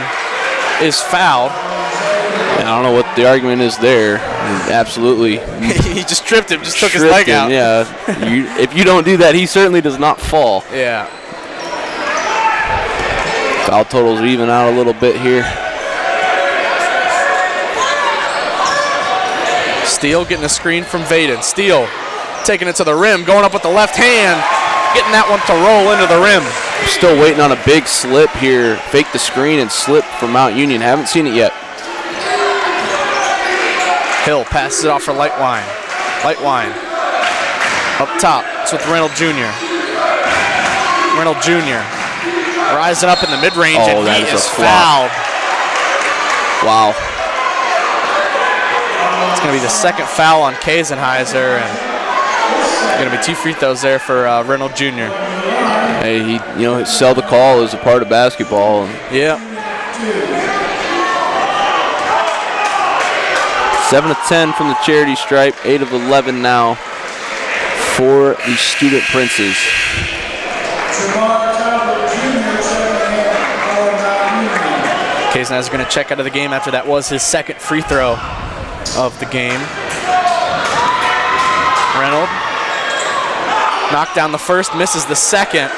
is fouled. I don't know what the argument is there. Absolutely. He just tripped him, just took his leg out. Yeah. If you don't do that, he certainly does not fall. Yeah. Foul totals are even out a little bit here. Steele getting a screen from Vaden. Steele taking it to the rim, going up with the left hand, getting that one to roll into the rim. Still waiting on a big slip here. Fake the screen and slip from Mount Union. Haven't seen it yet. Hill passes it off for Lightwine. Lightwine up top. It's with Reynolds Jr. Reynolds Jr. rising up in the mid-range, and he is fouled. Wow. It's going to be the second foul on Kazenheiser, and going to be 2 free throws there for Reynolds Jr. Hey, sell the call is a part of basketball. Yeah. 7 of 10 from the charity stripe, 8 of 11 now for the Student Princes. Kazan is going to check out of the game after that was his second free throw of the game. Reynolds knocked down the first, misses the second.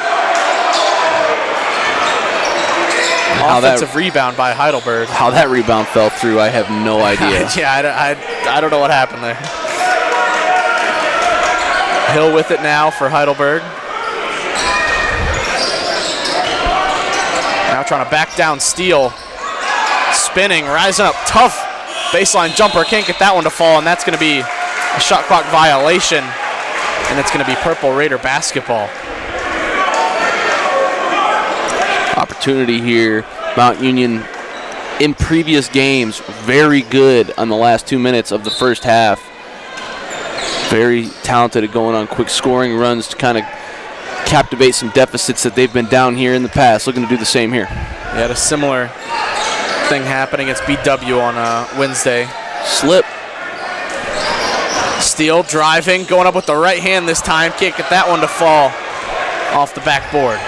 Offensive rebound by Heidelberg. How that rebound fell through, I have no idea. Yeah, I don't know what happened there. Hill with it now for Heidelberg. Now trying to back down Steele. Spinning, rising up, tough baseline jumper. Can't get that one to fall, and that's going to be a shot clock violation, and it's going to be Purple Raider basketball. Opportunity here. Mount Union in previous games very good on the last 2 minutes of the first half. Very talented at going on quick scoring runs to kind of captivate some deficits that they've been down here in the past. Looking to do the same here. They had a similar thing happen against BW on Wednesday. Slip. Steele driving, going up with the right hand this time. Can't get that one to fall off the backboard.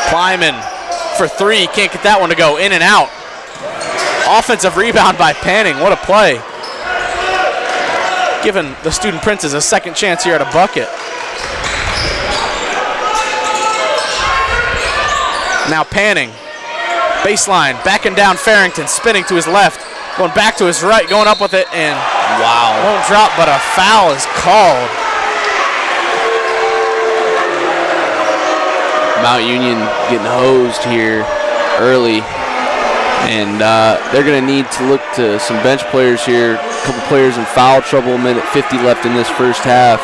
Kleiman for three, can't get that one to go, in and out. Offensive rebound by Panning, what a play. Giving the Student Princes a second chance here at a bucket. Now Panning, baseline, backing down Farrington, spinning to his left, going back to his right, going up with it, and wow, won't drop, but a foul is called. Mount Union getting hosed here early, and they're going to need to look to some bench players here. A couple players in foul trouble, a minute 50 left in this first half.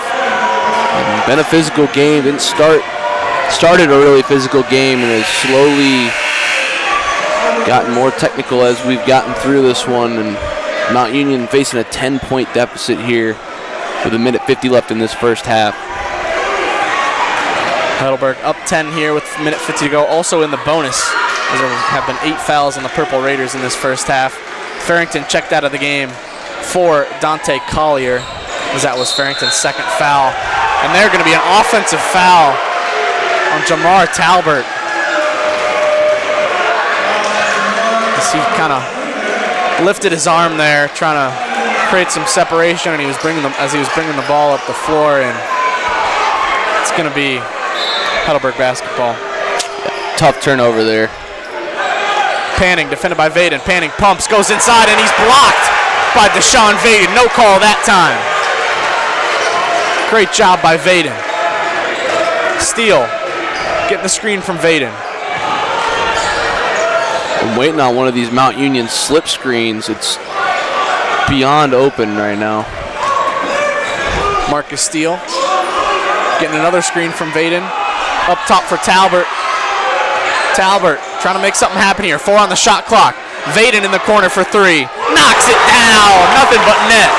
And been a physical game, started a really physical game and has slowly gotten more technical as we've gotten through this one. And Mount Union facing a 10-point deficit here with a minute 50 left in this first half. Heidelberg up 10 here with a minute 50 to go. Also in the bonus, as there have been 8 fouls on the Purple Raiders in this first half. Farrington checked out of the game for Dante Collier, as that was Farrington's second foul. And they're going to be an offensive foul on Jamar Talbert. As he kind of lifted his arm there, trying to create some separation, and he was bringing the ball up the floor, and it's going to be Heidelberg basketball. Tough turnover there. Panning, defended by Vaden. Panning pumps, goes inside, and he's blocked by Deshaun Vaden. No call that time. Great job by Vaden. Steele getting the screen from Vaden. I'm waiting on one of these Mount Union slip screens. It's beyond open right now. Marcus Steele getting another screen from Vaden. Up top for Talbert. Talbert trying to make something happen here. 4 on the shot clock. Vaden in the corner for 3. Knocks it down. Nothing but net.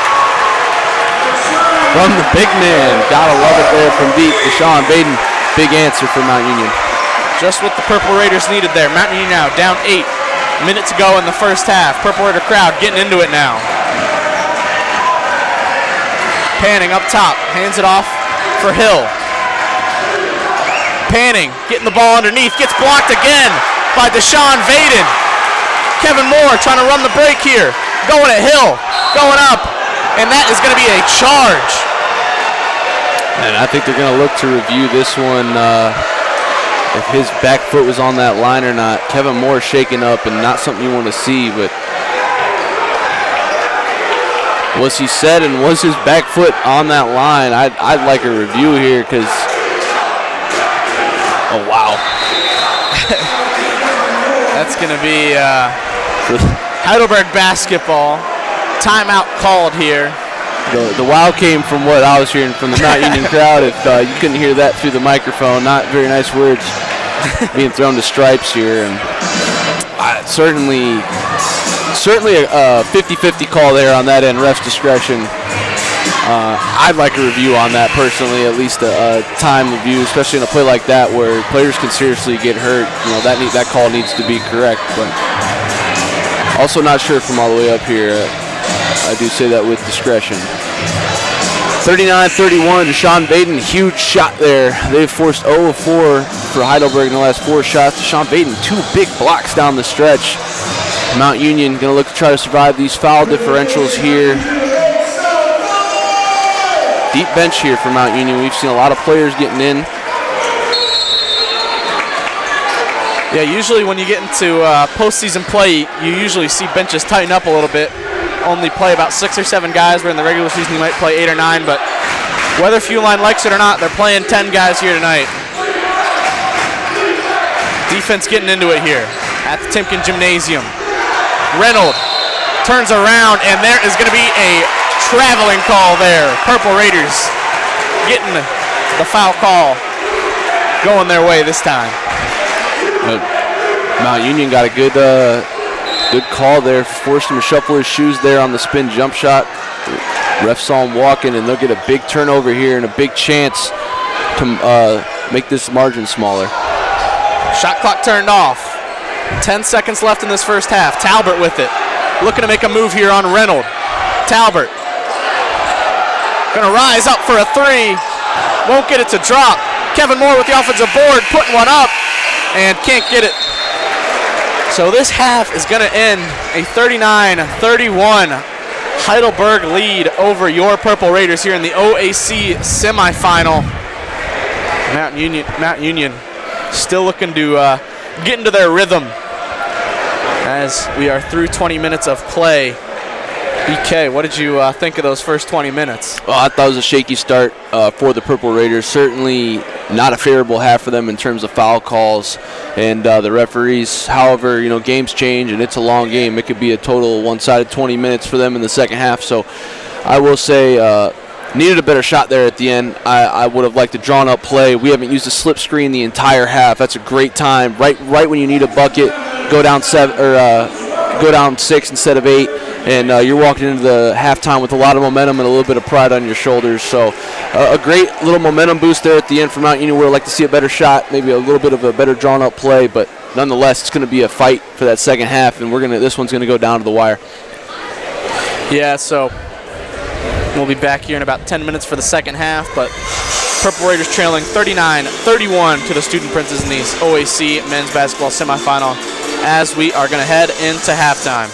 From the big man. Gotta love it there from deep. Deshaun Vaden. Big answer for Mount Union. Just what the Purple Raiders needed there. Mount Union now down 8. Minute to go in the first half. Purple Raider crowd getting into it now. Panning up top. Hands it off for Hill. Panning, getting the ball underneath, gets blocked again by Deshaun Vaden. Kevin Moore trying to run the break here. Going at Hill, going up, and that is going to be a charge. And I think they're going to look to review this one, if his back foot was on that line or not. Kevin Moore shaking up, and not something you want to see, but was he set and was his back foot on that line? I'd like a review here, because oh, wow. That's going to be Heidelberg basketball. Timeout called here. The wow came from what I was hearing from the Mount Union crowd. If you couldn't hear that through the microphone, not very nice words being thrown to stripes here. And certainly a 50-50 call there on that end, ref's discretion. I'd like a review on that personally, at least a time review, especially in a play like that where players can seriously get hurt. You know, that call needs to be correct. But Also not sure from all the way up here. I do say that with discretion. 39-31, Deshaun Baden, huge shot there. They've forced 0 of 4 for Heidelberg in the last 4 shots. Deshaun Baden, 2 big blocks down the stretch. Mount Union going to look to try to survive these foul differentials here. Deep bench here for Mount Union. We've seen a lot of players getting in. Yeah, usually when you get into postseason play, you usually see benches tighten up a little bit. Only play about 6 or 7 guys, where in the regular season you might play 8 or 9, but whether Fuel Line likes it or not, they're playing 10 guys here tonight. Defense getting into it here at the Timken Gymnasium. Reynolds turns around, and there is going to be a traveling call there. Purple Raiders getting the foul call going their way this time. Mount Union got a good call there, forced him to shuffle his shoes there on the spin jump shot. Ref saw him walking, and they'll get a big turnover here and a big chance to make this margin smaller. Shot clock turned off. 10 seconds left in this first half. Talbert with it, looking to make a move here on Reynolds. Talbert gonna rise up for a 3, won't get it to drop. Kevin Moore with the offensive board, putting one up, and can't get it. So this half is going to end a 39-31 Heidelberg lead over your Purple Raiders here in the OAC semifinal. Mount Union still looking to get into their rhythm as we are through 20 minutes of play. BK, what did you think of those first 20 minutes? Well, I thought it was a shaky start for the Purple Raiders. Certainly not a favorable half for them in terms of foul calls and the referees. However, games change and it's a long game. It could be a total one-sided 20 minutes for them in the second half. So I will say needed a better shot there at the end. I would have liked a drawn-up play. We haven't used a slip screen the entire half. That's a great time. Right when you need a bucket, go down 6 instead of 8. And you're walking into the halftime with a lot of momentum and a little bit of pride on your shoulders. So a great little momentum boost there at the end for Mount Union. Would like to see a better shot, maybe a little bit of a better drawn-up play, but nonetheless, it's going to be a fight for that second half, and this one's going to go down to the wire. Yeah, so we'll be back here in about 10 minutes for the second half, but Purple Raiders trailing 39-31 to the Student Princes in the OAC men's basketball semifinal as we are going to head into halftime.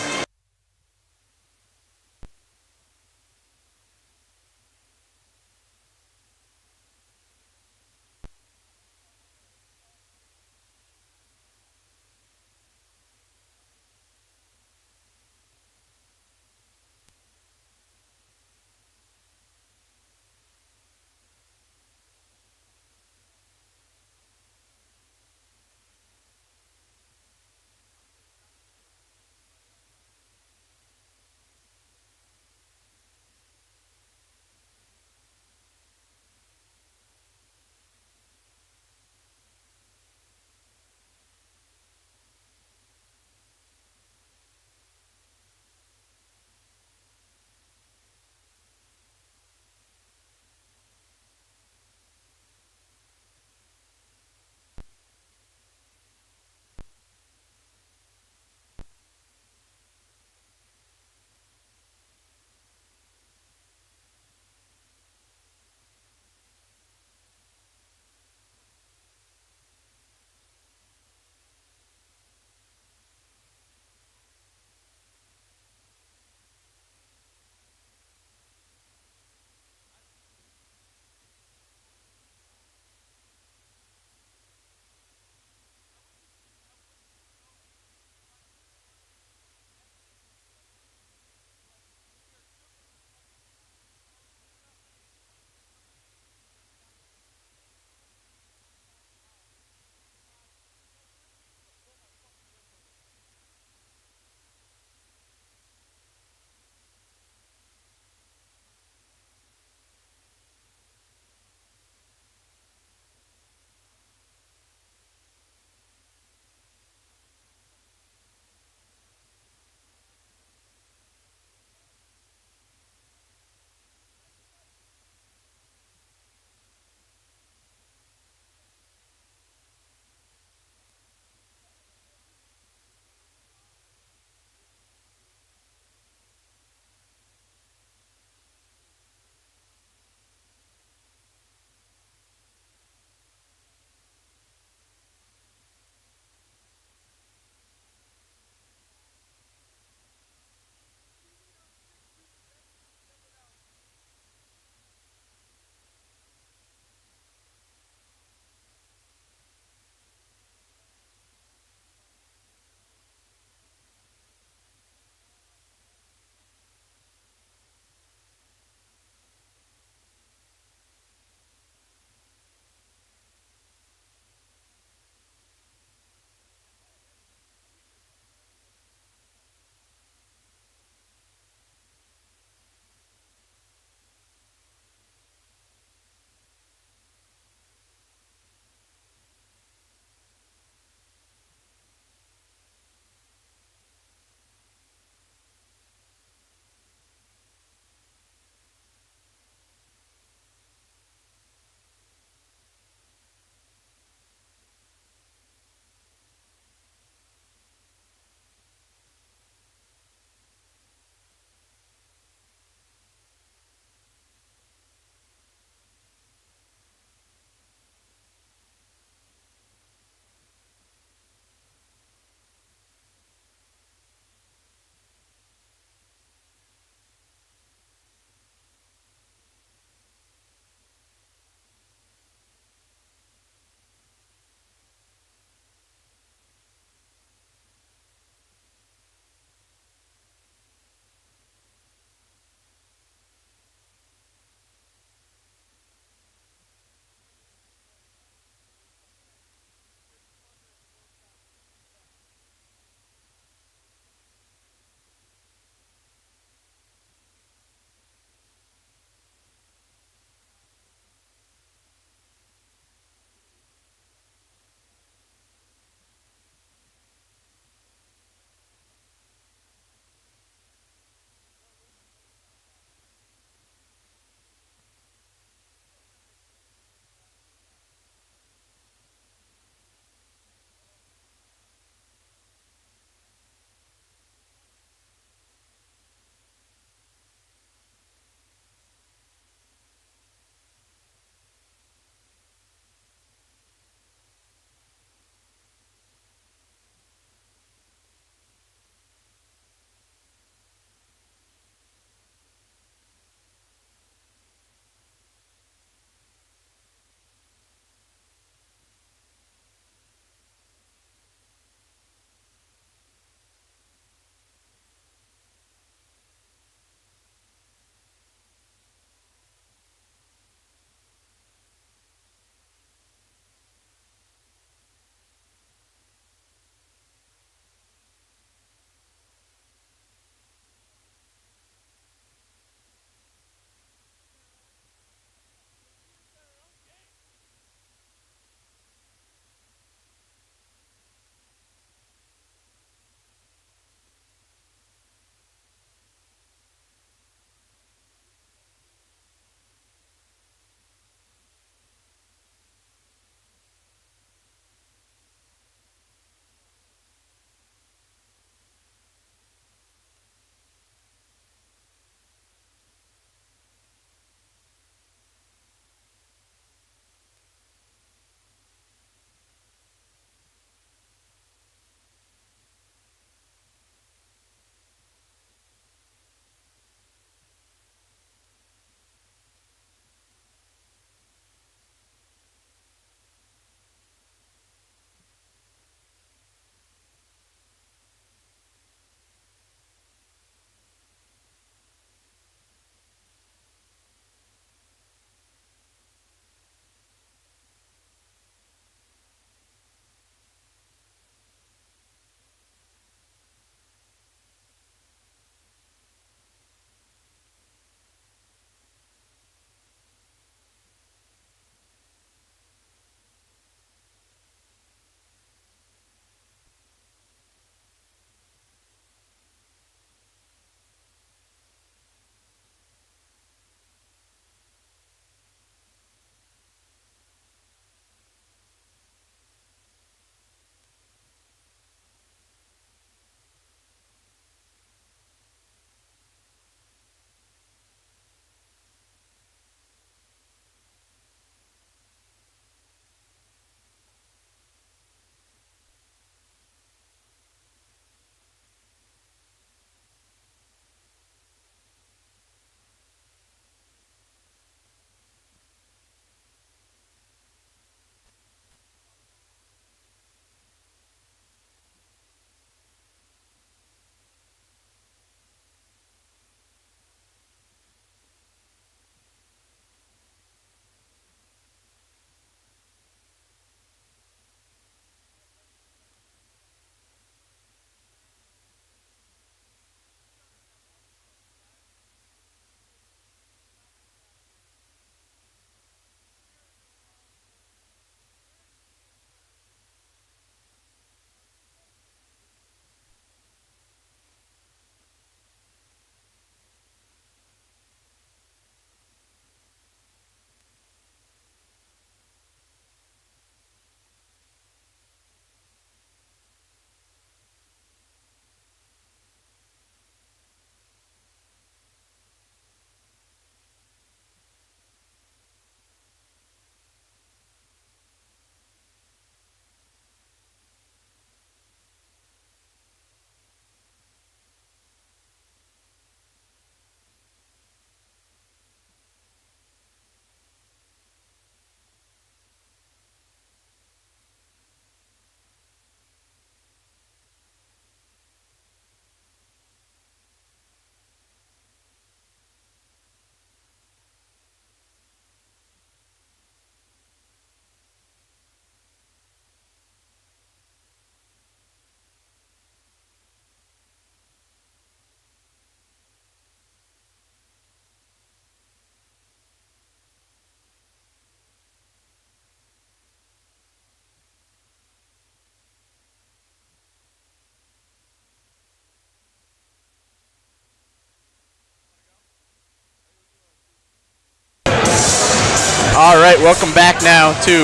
All right, welcome back now to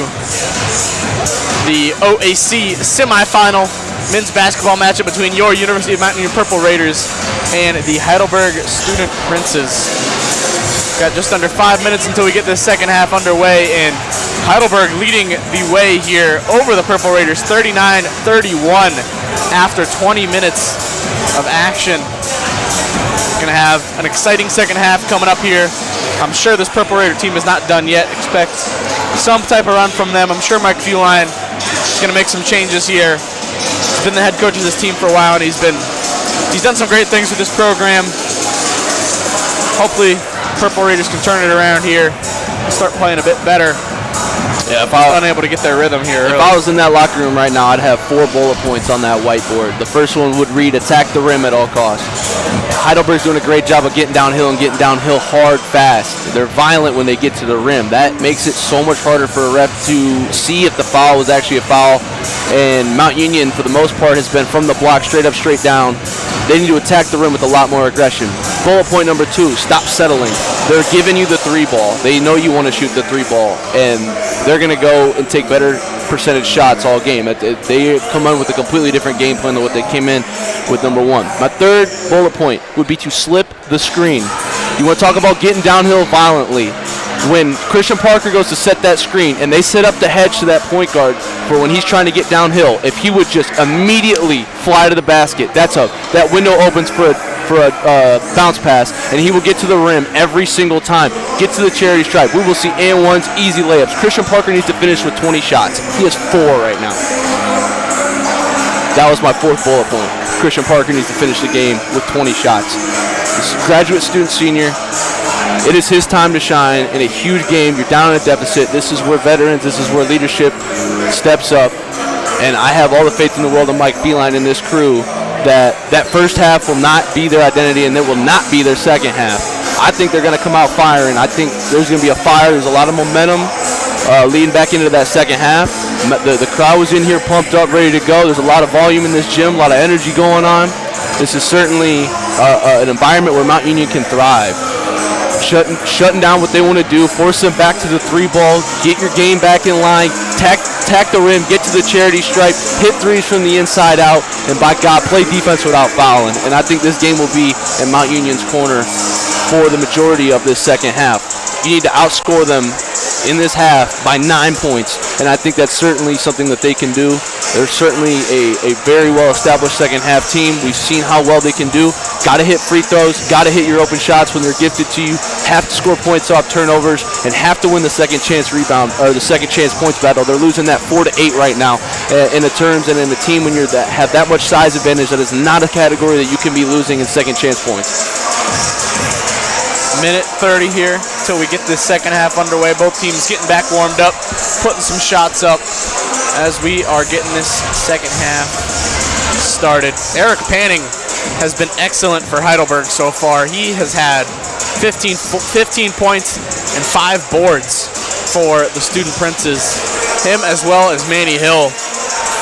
the OAC Semifinal men's basketball matchup between your University of Mount Union Purple Raiders and the Heidelberg Student Princes. Got just under 5 minutes until we get this second half underway, and Heidelberg leading the way here over the Purple Raiders, 39-31 after 20 minutes of action. Going to have an exciting second half coming up here. I'm sure this Purple Raider team is not done yet. Expect some type of run from them. I'm sure Mike Fuline is going to make some changes here. He's been the head coach of this team for a while, and he's done some great things with this program. Hopefully, Purple Raiders can turn it around here, start playing a bit better. Yeah, if I was unable to get their rhythm here. If I was in that locker room right now, I'd have 4 bullet points on that whiteboard. The first one would read, attack the rim at all costs. Heidelberg's doing a great job of getting downhill and getting downhill hard, fast. They're violent when they get to the rim. That makes it so much harder for a ref to see if the foul was actually a foul. And Mount Union, for the most part, has been from the block, straight up, straight down. They need to attack the rim with a lot more aggression. Bullet point number 2, stop settling. They're giving you the 3-ball. They know you want to shoot the 3-ball, and they're going to go and take better percentage shots all game. They come in with a completely different game plan than what they came in with number 1. My third bullet point would be to slip the screen. You want to talk about getting downhill violently. When Christian Parker goes to set that screen and they set up the hedge to that point guard for when he's trying to get downhill, if he would just immediately fly to the basket, that window opens for a bounce pass, and he will get to the rim every single time. Get to the charity stripe. We will see and ones, easy layups. Christian Parker needs to finish with 20 shots. He has 4 right now. That was my 4th bullet point. Christian Parker needs to finish the game with 20 shots. This graduate student senior. It is his time to shine in a huge game. You're down in a deficit. This is where veterans, this is where leadership steps up. And I have all the faith in the world of Mike Feline and this crew that first half will not be their identity and it will not be their second half. I think they're going to come out firing. I think there's going to be a fire. There's a lot of momentum leading back into that second half. The crowd was in here pumped up, ready to go. There's a lot of volume in this gym, a lot of energy going on. This is certainly an environment where Mount Union can thrive. Shutting down what they want to do, force them back to the 3-ball, get your game back in line, tack the rim, get to the charity stripe, hit threes from the inside out, and by God, play defense without fouling. And I think this game will be in Mount Union's corner for the majority of this second half. You need to outscore them in this half by 9 points, and I think that's certainly something that they can do. They're certainly a very well-established second-half team. We've seen how well they can do. Got to hit free throws, got to hit your open shots when they're gifted to you, have to score points off turnovers, and have to win the second chance rebound, or the second chance points battle. They're losing that 4-8 right now in the terms, and in the team when you have that much size advantage, that is not a category that you can be losing in second chance points. Minute 30 here till we get this second half underway. Both teams getting back warmed up, putting some shots up as we are getting this second half started. Eric Panning has been excellent for Heidelberg so far. He has had 15 points and 5 boards for the Student Princes. Him as well as Manny Hill,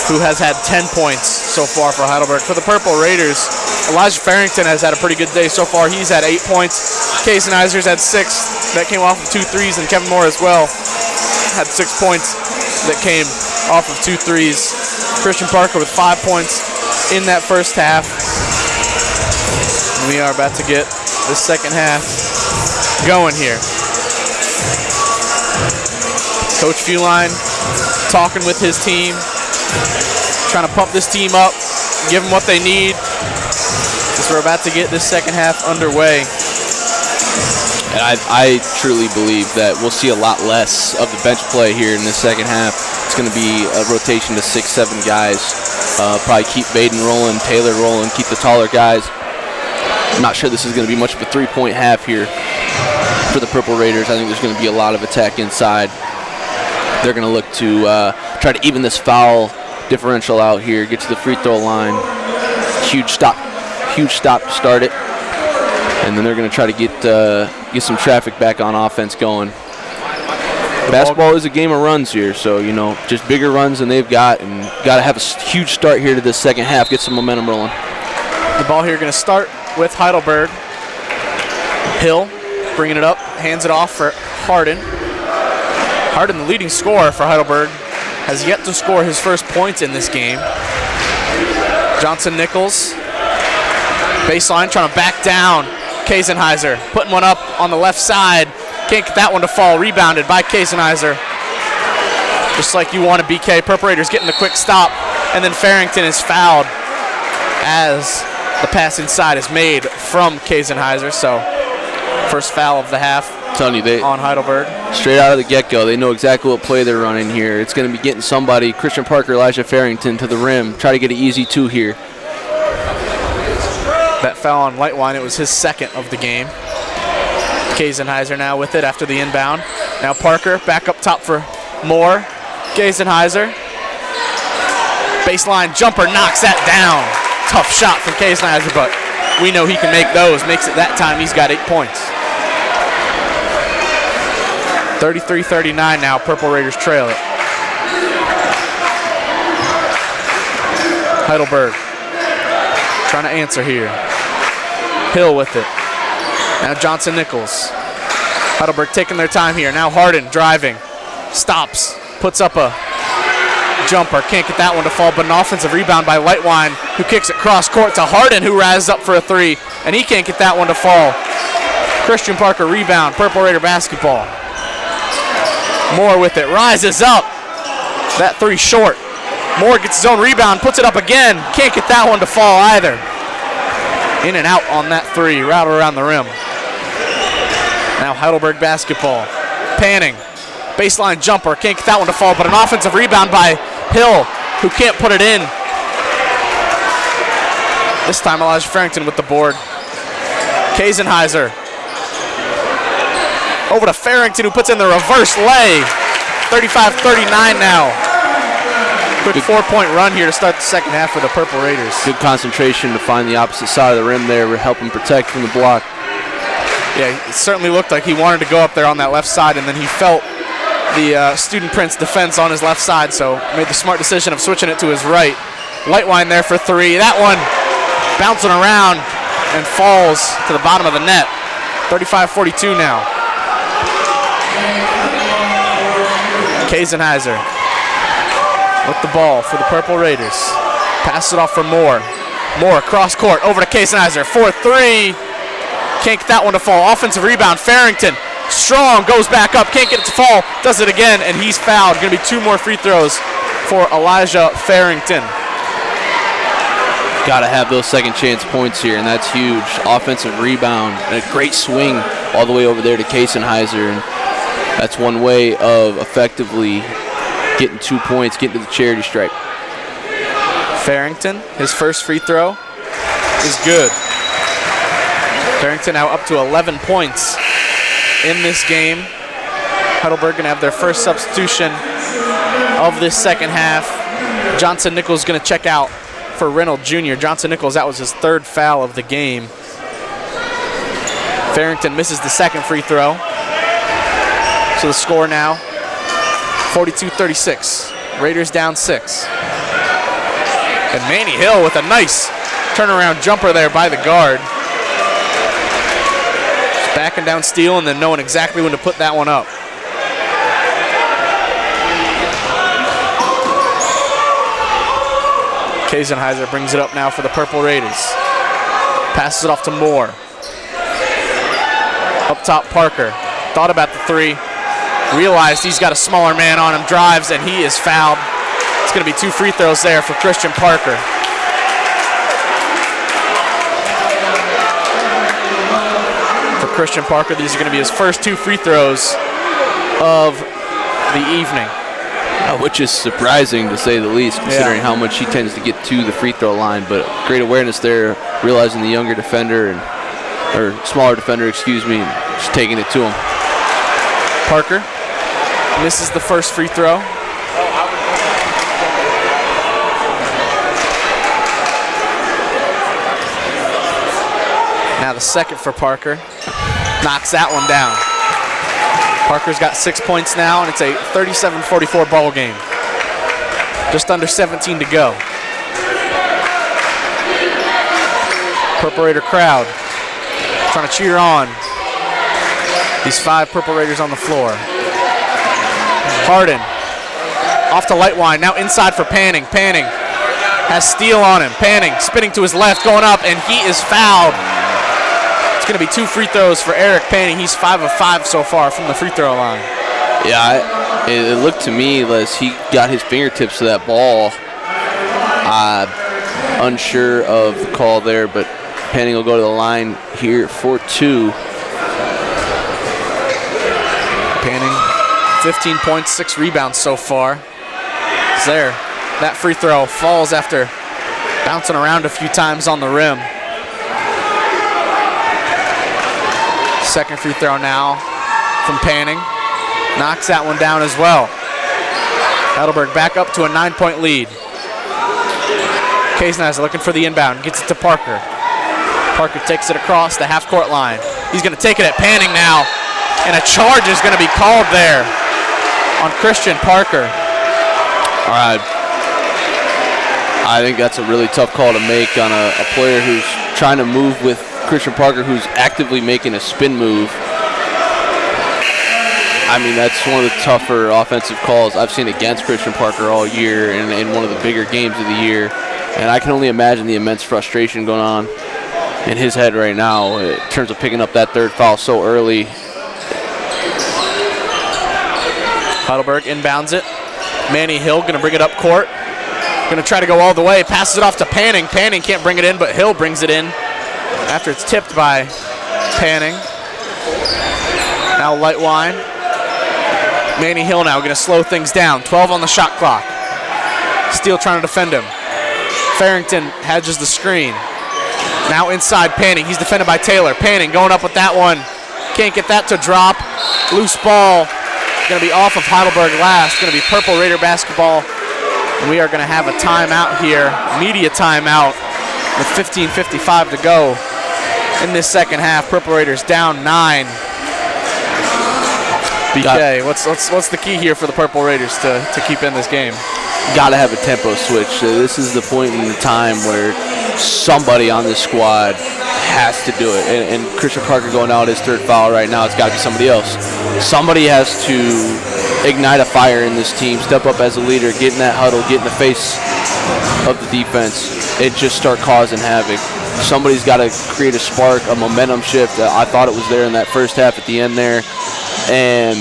who has had 10 points so far for Heidelberg. For the Purple Raiders, Elijah Farrington has had a pretty good day so far. He's had 8 points. Casey Eisner's had 6. That came off of 2 threes, and Kevin Moore as well had 6 points that came off of 2 threes. Christian Parker with 5 points in that first half. And we are about to get the second half going here. Coach Fuline talking with his team, trying to pump this team up, give them what they need, as we're about to get this second half underway. And I truly believe that we'll see a lot less of the bench play here in the second half. It's going to be a rotation to 6-7 guys. Probably keep Baden rolling, Taylor rolling, keep the taller guys. I'm not sure this is going to be much of a 3-point half here for the Purple Raiders. I think there's going to be a lot of attack inside. They're going to look to try to even this foul differential out here, get to the free throw line. Huge stop to start it. And then they're going to try to get some traffic back on offense going. Basketball is a game of runs here, so, just bigger runs than they've got, and got to have a huge start here to this second half, get some momentum rolling. The ball here going to start with Heidelberg. Hill bringing it up, hands it off for Harden. Harden, the leading scorer for Heidelberg, has yet to score his first points in this game. Johnson Nichols, baseline, trying to back down. Kaisenheiser putting one up on the left side. Can't get that one to fall. Rebounded by Kaisenheiser. Just like you want a BK. Purple Raiders getting the quick stop. And then Farrington is fouled as the pass inside is made from Kaisenheiser. So first foul of the half. I'm telling you, on Heidelberg. Straight out of the get-go, they know exactly what play they're running here. It's going to be getting somebody, Christian Parker, Elijah Farrington, to the rim. Try to get an easy 2 here. That foul on Lightwine, it was his second of the game. Kaisenheiser now with it after the inbound. Now Parker back up top for Moore. Kaisenheiser. Baseline jumper, knocks that down. Tough shot from Kaisenheiser, but we know he can make those. Makes it that time, he's got 8 points. 33-39 now, Purple Raiders trail it. Heidelberg trying to answer here. Hill with it. Now Johnson Nichols. Heidelberg taking their time here. Now Harden driving. Stops. Puts up a jumper. Can't get that one to fall, but an offensive rebound by Lightwine, who kicks it cross court to Harden, who rises up for a 3, and he can't get that one to fall. Christian Parker rebound. Purple Raider basketball. Moore with it. Rises up. That 3 short. Moore gets his own rebound. Puts it up again. Can't get that one to fall either. In and out on that 3, right around the rim. Now Heidelberg basketball. Panning. Baseline jumper. Can't get that one to fall, but an offensive rebound by Hill, who can't put it in. This time Elijah Farrington with the board. Kaisenheiser. Over to Farrington, who puts in the reverse lay. 35-39 now. Quick 4-point run here to start the second half for the Purple Raiders. Good concentration to find the opposite side of the rim there. We're helping protect from the block. Yeah, it certainly looked like he wanted to go up there on that left side, and then he felt the Student Prince defense on his left side, so made the smart decision of switching it to his right. Lightwine there for 3. That one bouncing around and falls to the bottom of the net. 35-42 now. Kaisenheiser with the ball for the Purple Raiders. Passes it off for Moore. Moore cross court over to Kaisenheiser for 3. Can't get that one to fall. Offensive rebound. Farrington strong, goes back up, can't get it to fall, does it again, and he's fouled. Going to be 2 more free throws for Elijah Farrington. Got to have those second chance points here, and that's huge. Offensive rebound and a great swing all the way over there to Kaisenheiser, and that's one way of effectively getting 2 points, getting to the charity stripe. Farrington, his first free throw is good. Farrington now up to 11 points in this game. Heidelberg going to have their first substitution of this second half. Johnson Nichols going to check out for Reynolds Jr. Johnson Nichols, that was his 3rd foul of the game. Farrington misses the second free throw. So the score now, 42-36. Raiders down 6. And Manny Hill with a nice turnaround jumper there by the guard. Just backing down Steele and then knowing exactly when to put that one up. Kaisenheiser brings it up now for the Purple Raiders. Passes it off to Moore. Up top, Parker. Thought about the 3. Realized he's got a smaller man on him. Drives, and he is fouled. It's going to be 2 free throws there for Christian Parker. For Christian Parker, these are going to be his first 2 free throws of the evening. Which is surprising to say the least, considering how much he tends to get to the free throw line. But great awareness there, realizing the younger defender, or smaller defender, excuse me, and just taking it to him. Parker misses the first free throw. Now the second for Parker. Knocks that one down. Parker's got 6 points now, and it's a 37-44 ball game. Just under 17 to go. Purple Raider crowd trying to cheer on these 5 Purple Raiders on the floor. Harden off to Lightwine, now inside for Panning. Panning has Steele on him. Panning spinning to his left, going up, and he is fouled. It's going to be 2 free throws for Eric Panning. He's 5 of 5 so far from the free throw line. Yeah, it looked to me as he got his fingertips to that ball. Unsure of the call there, but Panning will go to the line here for 2. Panning, 15 points, 6 rebounds so far. It's there. That free throw falls after bouncing around a few times on the rim. Second free throw now from Panning. Knocks that one down as well. Heidelberg back up to a 9-point lead. Kasenheiser looking for the inbound, gets it to Parker. Parker takes it across the half-court line. He's going to take it at Panning now, and a charge is going to be called there on Christian Parker. All right. I think that's a really tough call to make on a player who's trying to move with Christian Parker, who's actively making a spin move. I mean, that's one of the tougher offensive calls I've seen against Christian Parker all year in one of the bigger games of the year. And I can only imagine the immense frustration going on in his head right now in terms of picking up that third foul so early. Heidelberg inbounds it. Manny Hill going to bring it up court. Going to try to go all the way. Passes it off to Panning. Panning can't bring it in, but Hill brings it in after it's tipped by Panning. Now Lightwine. Manny Hill now going to slow things down. 12 on the shot clock. Steele trying to defend him. Farrington hedges the screen. Now inside Panning. He's defended by Taylor. Panning going up with that one. Can't get that to drop. Loose ball. Going to be off of Heidelberg last. Going to be Purple Raider basketball. And we are going to have a timeout here. Media timeout with 15:55 to go in this second half. Purple Raiders down 9. BK, what's the key here for the Purple Raiders to keep in this game? Got to have a tempo switch. This is the point in the time where somebody on this squad has to do it. And Christian Parker going out his third foul right now. It's got to be somebody else. Somebody has to ignite a fire in this team, step up as a leader, get in that huddle, get in the face of the defense, and just start causing havoc. Somebody's got to create a spark, a momentum shift. I thought it was there in that first half at the end there. And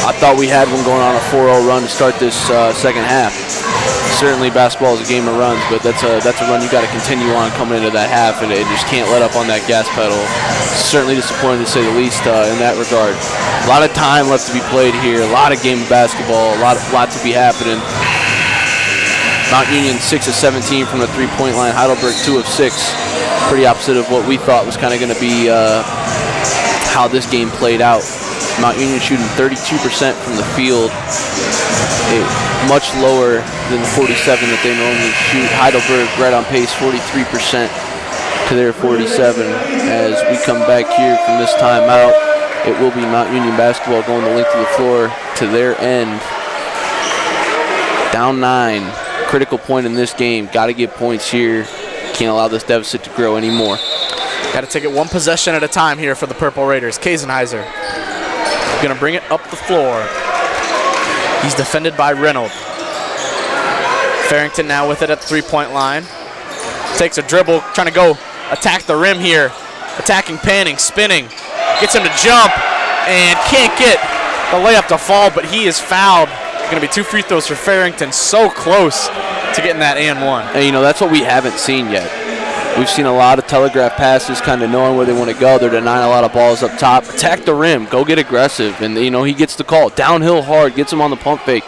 I thought we had one going on a 4-0 run to start this second half. Certainly basketball is a game of runs, but that's a run you got to continue on coming into that half, and it just can't let up on that gas pedal. Certainly disappointing to say the least in that regard. A lot of time left to be played here, a lot of game of basketball, a lot to be happening. Mount Union 6 of 17 from the three-point line, Heidelberg 2 of 6. Pretty opposite of what we thought was kind of going to be how this game played out. Mount Union shooting 32% from the field, much lower than the 47 that they normally shoot. Heidelberg right on pace, 43% to their 47. As we come back here from this timeout, it will be Mount Union basketball going the length of the floor to their end. Down 9, critical point in this game. Got to get points here. Can't allow this deficit to grow anymore. Got to take it one possession at a time here for the Purple Raiders. Kasenheiser going to bring it up the floor. He's defended by Reynolds. Farrington now with it at the three-point line. Takes a dribble, trying to go attack the rim here. Attacking Panning, spinning. Gets him to jump and can't get the layup to fall, but he is fouled. Going to be 2 free throws for Farrington. So close to getting that and one. And, that's what we haven't seen yet. We've seen a lot of telegraph passes, kind of knowing where they want to go. They're denying a lot of balls up top. Attack the rim. Go get aggressive. And, he gets the call. Downhill hard. Gets him on the pump fake.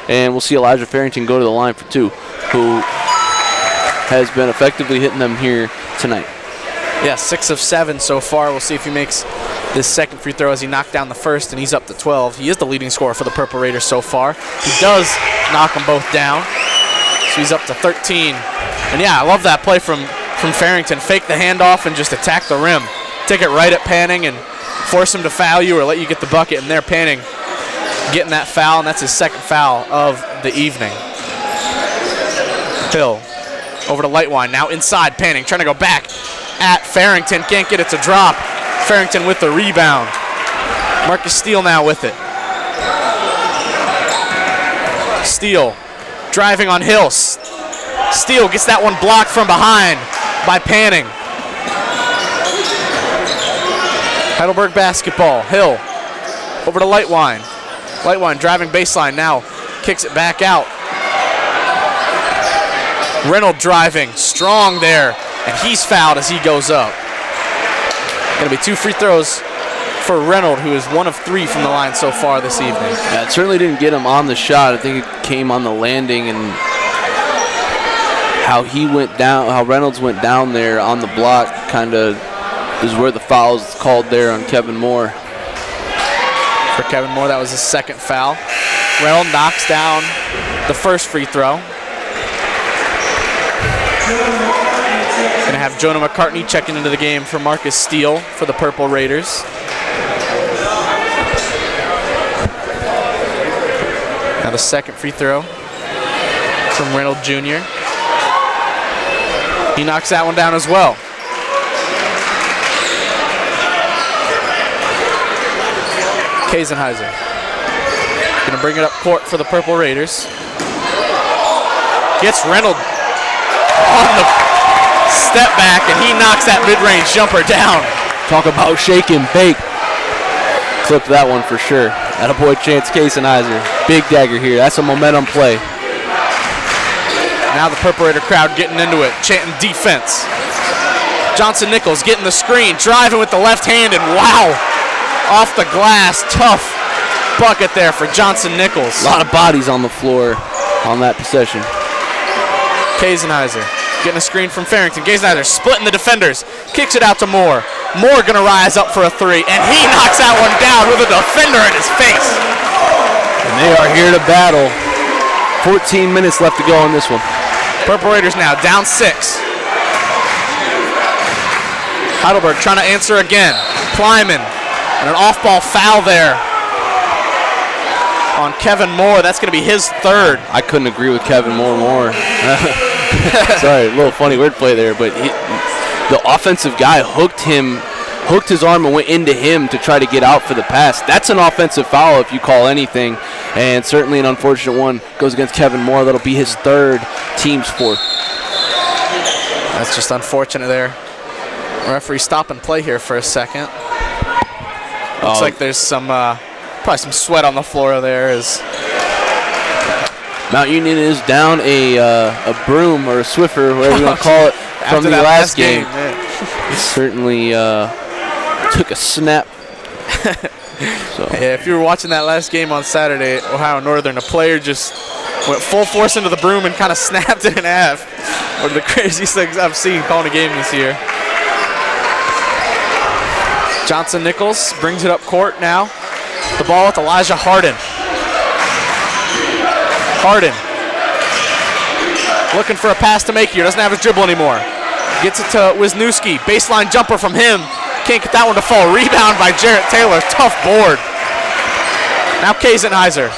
And we'll see Elijah Farrington go to the line for 2, who has been effectively hitting them here tonight. Yeah, 6 of 7 so far. We'll see if he makes this second free throw as he knocked down the first, and he's up to 12. He is the leading scorer for the Purple Raiders so far. He does knock them both down. So he's up to 13. And, yeah, I love that play from Farrington. Fake the handoff and just attack the rim. Take it right at Panning and force him to foul you or let you get the bucket. And there Panning getting that foul, and that's his second foul of the evening. Hill over to Lightwine. Now inside Panning, trying to go back at Farrington. Can't get it to drop. Farrington with the rebound. Marcus Steele now with it. Steele driving on Hill. Steele gets that one blocked from behind by Panning. Heidelberg basketball. Hill over to Lightwine. Lightwine driving baseline now. Kicks it back out. Reynolds driving. Strong there. And he's fouled as he goes up. Going to be 2 free throws for Reynolds, who is 1 of 3 from the line so far this evening. Yeah, it certainly didn't get him on the shot. I think it came on the landing and how he went down, how Reynolds went down there on the block kind of is where the foul is called there on Kevin Moore. For Kevin Moore, that was his 2nd foul. Reynolds knocks down the first free throw. Going to have Jonah McCartney checking into the game for Marcus Steele for the Purple Raiders. Now the 2nd free throw from Reynolds Jr. He knocks that one down as well. Kasenheiser going to bring it up court for the Purple Raiders. Gets Reynolds on the step back, and he knocks that mid-range jumper down. Talk about shake and bake. Clipped that one for sure. Attaboy Chance Kasenheiser. Big dagger here. That's a momentum play. Now the Purple Raider crowd getting into it, chanting defense. Johnson Nichols getting the screen, driving with the left hand, and wow, off the glass, tough bucket there for Johnson Nichols. A lot of bodies on the floor on that possession. Kasenheiser getting a screen from Farrington. Kasenheiser splitting the defenders, kicks it out to Moore. Moore gonna rise up for a 3, and he knocks that one down with a defender in his face. And they are here to battle. 14 minutes left to go on this one. Purple Raiders now down 6. Heidelberg trying to answer again. Kleiman, and an off-ball foul there on Kevin Moore. That's going to be his 3rd. I couldn't agree with Kevin Moore more. Sorry, a little funny wordplay there, but the offensive guy hooked his arm and went into him to try to get out for the pass. That's an offensive foul if you call anything, and certainly an unfortunate one. Goes against Kevin Moore. That'll be his 3rd, team's 4th. That's just unfortunate there. Referee stop and play here for a second. Looks like there's some probably some sweat on the floor there as Mount Union is down a broom or a Swiffer, whatever you want to call it, from the last game. It certainly took a snap. So. Yeah, if you were watching that last game on Saturday at Ohio Northern, a player just went full force into the broom and kind of snapped it in half. One of the craziest things I've seen calling a game this year. Johnson Nichols brings it up court now. The ball with Elijah Harden. Harden looking for a pass to make here. Doesn't have his dribble anymore. Gets it to Wisniewski. Baseline jumper from him. Can't get that one to fall. Rebound by Jarrett Taylor. Tough board. Now Kasenheiser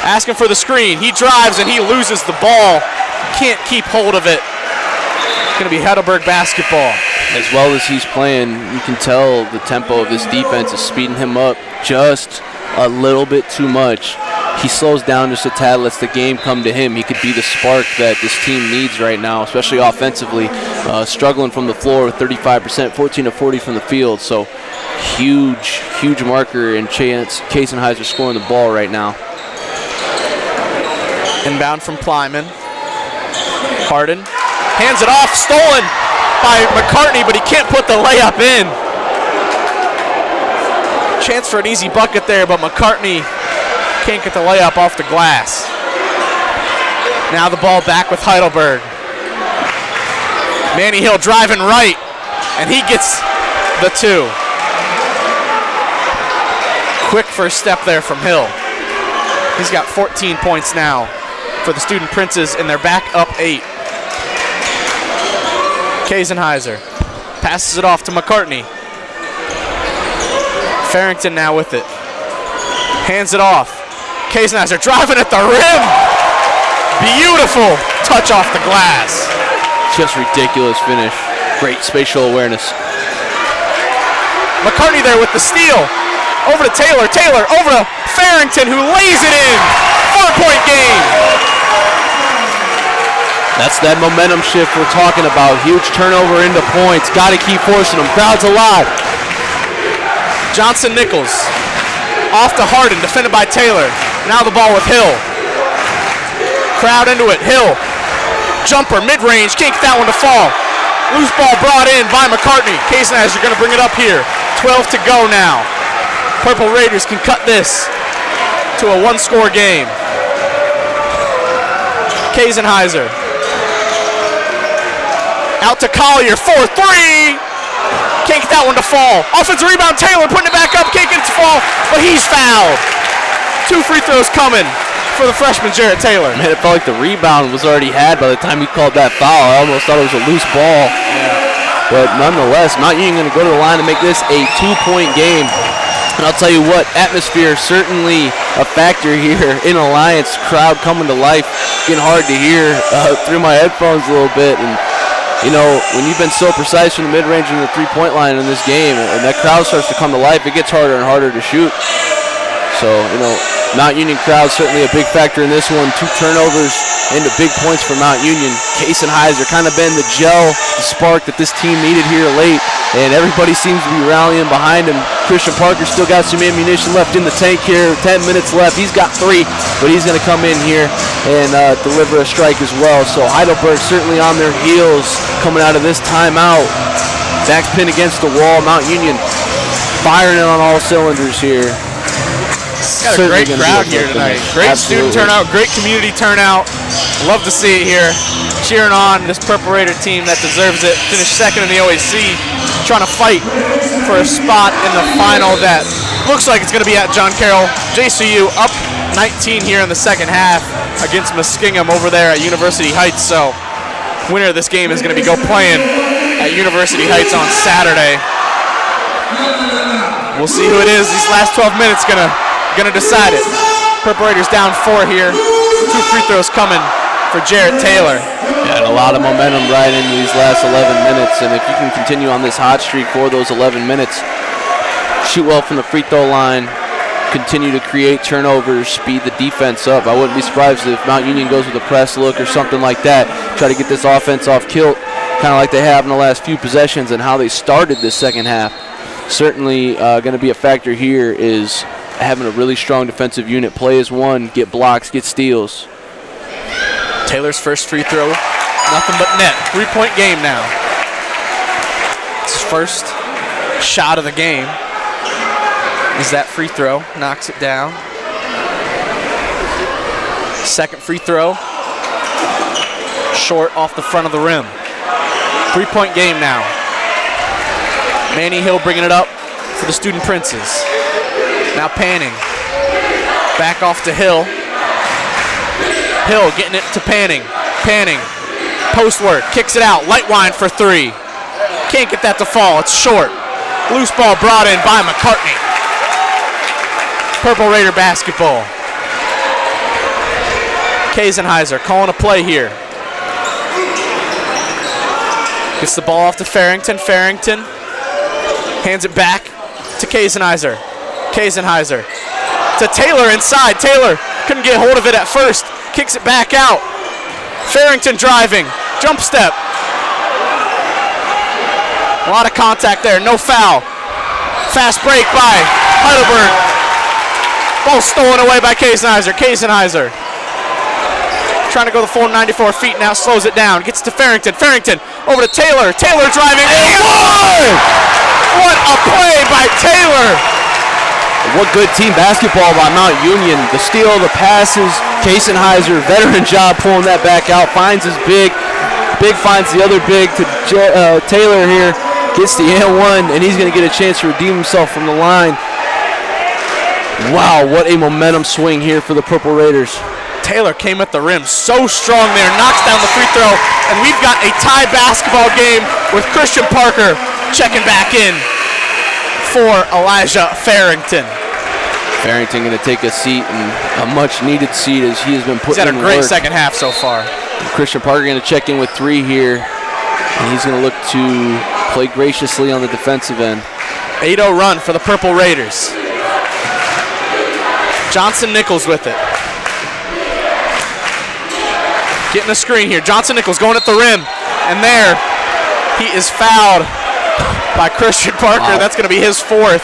asking for the screen. He drives and he loses the ball. Can't keep hold of it. It's going to be Heidelberg basketball. As well as he's playing, you can tell the tempo of this defense is speeding him up just a little bit too much. He slows down just a tad, lets the game come to him. He could be the spark that this team needs right now, especially offensively. Struggling from the floor with 35%, 14 of 40 from the field. So huge marker and Chance Kasenheiser scoring the ball right now. Inbound from Kleiman. Harden hands it off, stolen by McCartney, but he can't put the layup in. Chance for an easy bucket there, but McCartney can't get the layup off the glass. Now the ball back with Heidelberg. Manny Hill driving right, and he gets the 2. Quick first step there from Hill. He's got 14 points now for the Student Princes, and they're back up 8. Kasenheiser passes it off to McCartney. Farrington now with it. Hands it off. Kasenheiser driving at the rim. Beautiful touch off the glass. Just ridiculous finish. Great spatial awareness. McCartney there with the steal. Over to Taylor. Taylor over to Farrington, who lays it in for 3-point game. That's that momentum shift we're talking about. Huge turnover into points. Got to keep forcing them. Crowd's alive. Johnson Nichols off to Harden, defended by Taylor. Now the ball with Hill. Crowd into it. Hill, jumper, mid-range, can't get that one to fall. Loose ball brought in by McCartney. Kaisenheiser going to bring it up here. 12 to go now. Purple Raiders can cut this to a one-score game. Kaisenheiser out to Collier, 4-3. Can't get that one to fall. Offensive rebound, Taylor putting it back up, can't get it to fall, but he's fouled. 2 free throws coming for the freshman Jarrett Taylor. Man, it felt like the rebound was already had by the time he called that foul. I almost thought it was a loose ball. But nonetheless, Mount Union going to go to the line to make this a 2-point game. And I'll tell you what, atmosphere certainly a factor here in Alliance. Crowd coming to life, getting hard to hear through my headphones a little bit. And you know, when you've been so precise from the mid-range and the three-point line in this game, and that crowd starts to come to life, it gets harder and harder to shoot. So, you know, Mount Union crowd certainly a big factor in this one. 2 turnovers into big points for Mount Union. Kaisenheiser kind of been the gel, the spark that this team needed here late, and everybody seems to be rallying behind him. Christian Parker still got some ammunition left in the tank here. 10 minutes left. He's got 3, but he's going to come in here and deliver a strike as well. So Heidelberg certainly on their heels coming out of this timeout. Back's pinned against the wall. Mount Union firing it on all cylinders here. Got a great crowd here tonight. Great student turnout, great community turnout. Love to see it here. Cheering on this Purple Raider team that deserves it. Finished second in the OAC, trying to fight for a spot in the final that looks like it's going to be at John Carroll. JCU up 19 here in the second half against Muskingum over there at University Heights. So winner of this game is going to be playing at University Heights on Saturday. We'll see who it is. These last 12 minutes gonna decide it. Purple Raiders down 4 here. 2 free throws coming for Jarrett Taylor. Yeah, and a lot of momentum right into these last 11 minutes. And if you can continue on this hot streak for those 11 minutes, shoot well from the free throw line, continue to create turnovers, speed the defense up. I wouldn't be surprised if Mount Union goes with a press look or something like that. Try to get this offense off kilt, kind of like they have in the last few possessions and how they started this second half. Certainly going to be a factor here is having a really strong defensive unit. Play as one, get blocks, get steals. Taylor's first free throw, nothing but net. 3-point game now. It's his first shot of the game. Is that free throw, knocks it down. Second free throw, short off the front of the rim. 3-point game now. Manny Hill bringing it up for the Student Princes. Now Panning. Back off to Hill. Hill getting it to Panning. Panning. Post work. Kicks it out. Light wind for 3. Can't get that to fall. It's short. Loose ball brought in by McCartney. Purple Raider basketball. Kaisenheiser calling a play here. Gets the ball off to Farrington. Farrington hands it back to Kaisenheiser. Kaisenheiser to Taylor inside. Taylor couldn't get hold of it at first. Kicks it back out. Farrington driving. Jump step. A lot of contact there. No foul. Fast break by Heidelberg. Ball stolen away by Kaisenheiser. Kaisenheiser trying to go the full 94 feet now. Slows it down. Gets to Farrington. Farrington over to Taylor. Taylor driving. And one! What a play by Taylor. What good team basketball by Mount Union. The steal, the passes, Kaisenheiser, veteran job pulling that back out. Finds his big. Big finds the other big to Taylor here. Gets the and-1, and he's going to get a chance to redeem himself from the line. Wow, what a momentum swing here for the Purple Raiders. Taylor came at the rim so strong there, knocks down the free throw, and we've got a tie basketball game with Christian Parker checking back in for Elijah Farrington. Farrington going to take a seat, and a much-needed seat as he has been putting in work. He's had a great second half so far. Christian Parker going to check in with 3 here, and he's going to look to play graciously on the defensive end. 8-0 run for the Purple Raiders. Johnson Nichols with it. Getting a screen here. Johnson Nichols going at the rim. And there, he is fouled by Christian Parker. Wow. That's going to be his fourth.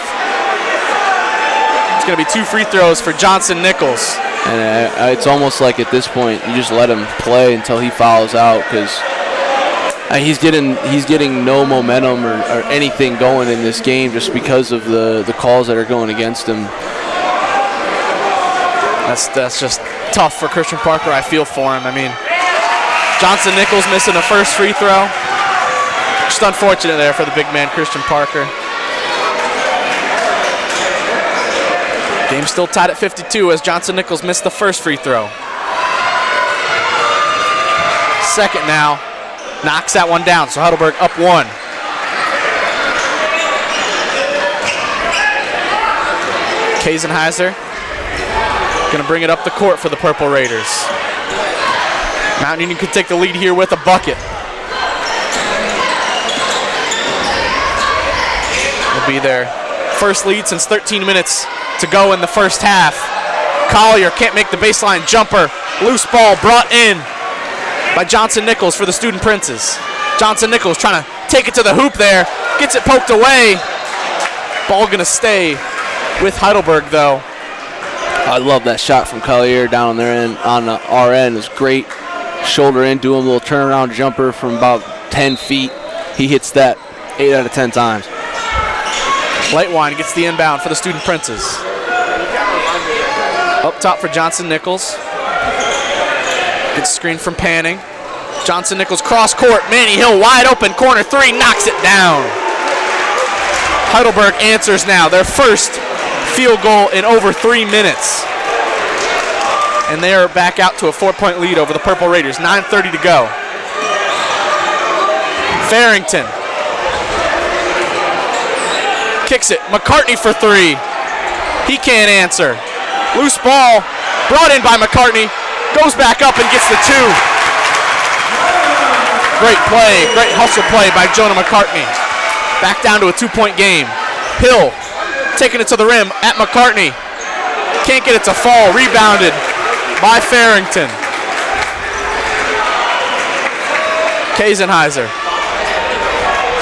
It's going to be 2 free throws for Johnson Nichols. And it's almost like at this point, you just let him play until he fouls out, because he's getting no momentum or anything going in this game just because of the calls that are going against him. That's just tough for Christian Parker. I feel for him. I mean, Johnson Nichols missing the first free throw. Just unfortunate there for the big man, Christian Parker. Game still tied at 52 as Johnson Nichols missed the first free throw. Second now. Knocks that one down, so Heidelberg up 1. Kazenheiser going to bring it up the court for the Purple Raiders. Mount Union could take the lead here with a bucket. Will be their first lead since 13 minutes to go in the first half. Collier can't make the baseline jumper. Loose ball brought in by Johnson Nichols for the Student Princes. Johnson Nichols trying to take it to the hoop there. Gets it poked away. Ball going to stay with Heidelberg, though. I love that shot from Collier down on their end, on the our end. It was great. Shoulder in, doing a little turnaround jumper from about 10 feet. He hits that 8 out of 10 times. Lightwine gets the inbound for the Student Princes. Up top for Johnson Nichols. Good screen from Panning. Johnson Nichols cross court. Manny Hill wide open. Corner 3. Knocks it down. Heidelberg answers now. Their first field goal in over 3 minutes. And they are back out to a 4-point lead over the Purple Raiders. 9:30 to go. Farrington kicks it. McCartney for 3. He can't answer. Loose ball brought in by McCartney. Goes back up and gets the 2. Great play. Great hustle play by Jonah McCartney. Back down to a 2-point game. Hill taking it to the rim at McCartney. Can't get it to fall. Rebounded by Farrington. Kazenheiser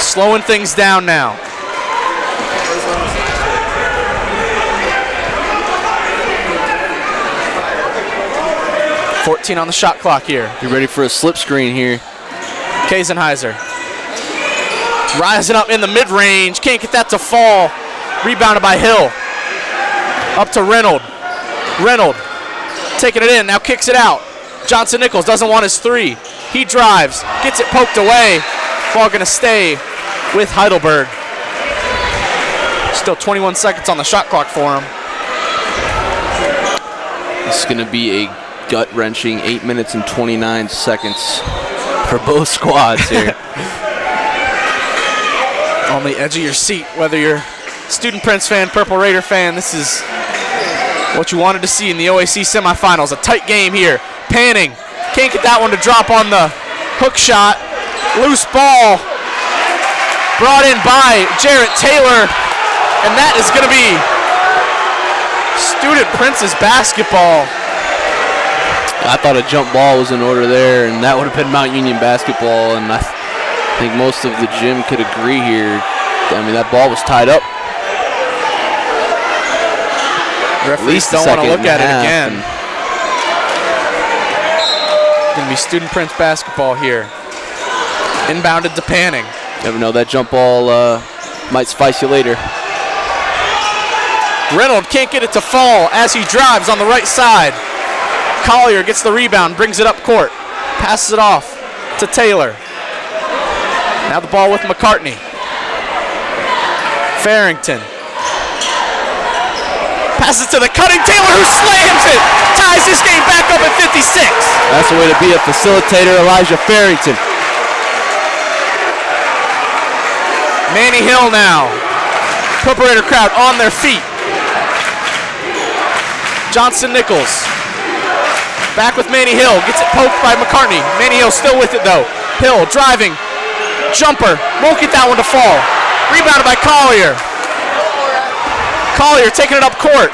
slowing things down now. .14 on the shot clock here. You ready for a slip screen here? Kazenheiser rising up in the mid-range. Can't get that to fall. Rebounded by Hill. Up to Reynolds. Reynolds taking it in, now kicks it out. Johnson Nichols doesn't want his 3. He drives, gets it poked away. Ball gonna stay with Heidelberg. Still 21 seconds on the shot clock for him. It's gonna be a gut-wrenching 8 minutes and 29 seconds for both squads here. On the edge of your seat, whether you're Student Prince fan, Purple Raider fan, this is what you wanted to see in the OAC semifinals. A tight game here. Panning can't get that one to drop on the hook shot. Loose ball brought in by Jarrett Taylor, and that is going to be Student Prince's basketball. I thought a jump ball was in order there, and that would have been Mount Union basketball, and I think most of the gym could agree here. I mean, that ball was tied up. Referees don't want to look at it again. Going to be Student Prince basketball here. Inbounded to Panning. Never know, that jump ball might suffice you later. Reynolds can't get it to fall as he drives on the right side. Collier gets the rebound, brings it up court. Passes it off to Taylor. Now the ball with McCartney. Farrington. Passes to the cutting Taylor, who slams it. Ties this game back up at 56. That's the way to be a facilitator, Elijah Farrington. Manny Hill now. Purple Raider crowd on their feet. Johnson Nichols. Back with Manny Hill. Gets it poked by McCartney. Manny Hill still with it though. Hill driving. Jumper. Won't get that one to fall. Rebounded by Collier. Collier taking it up court.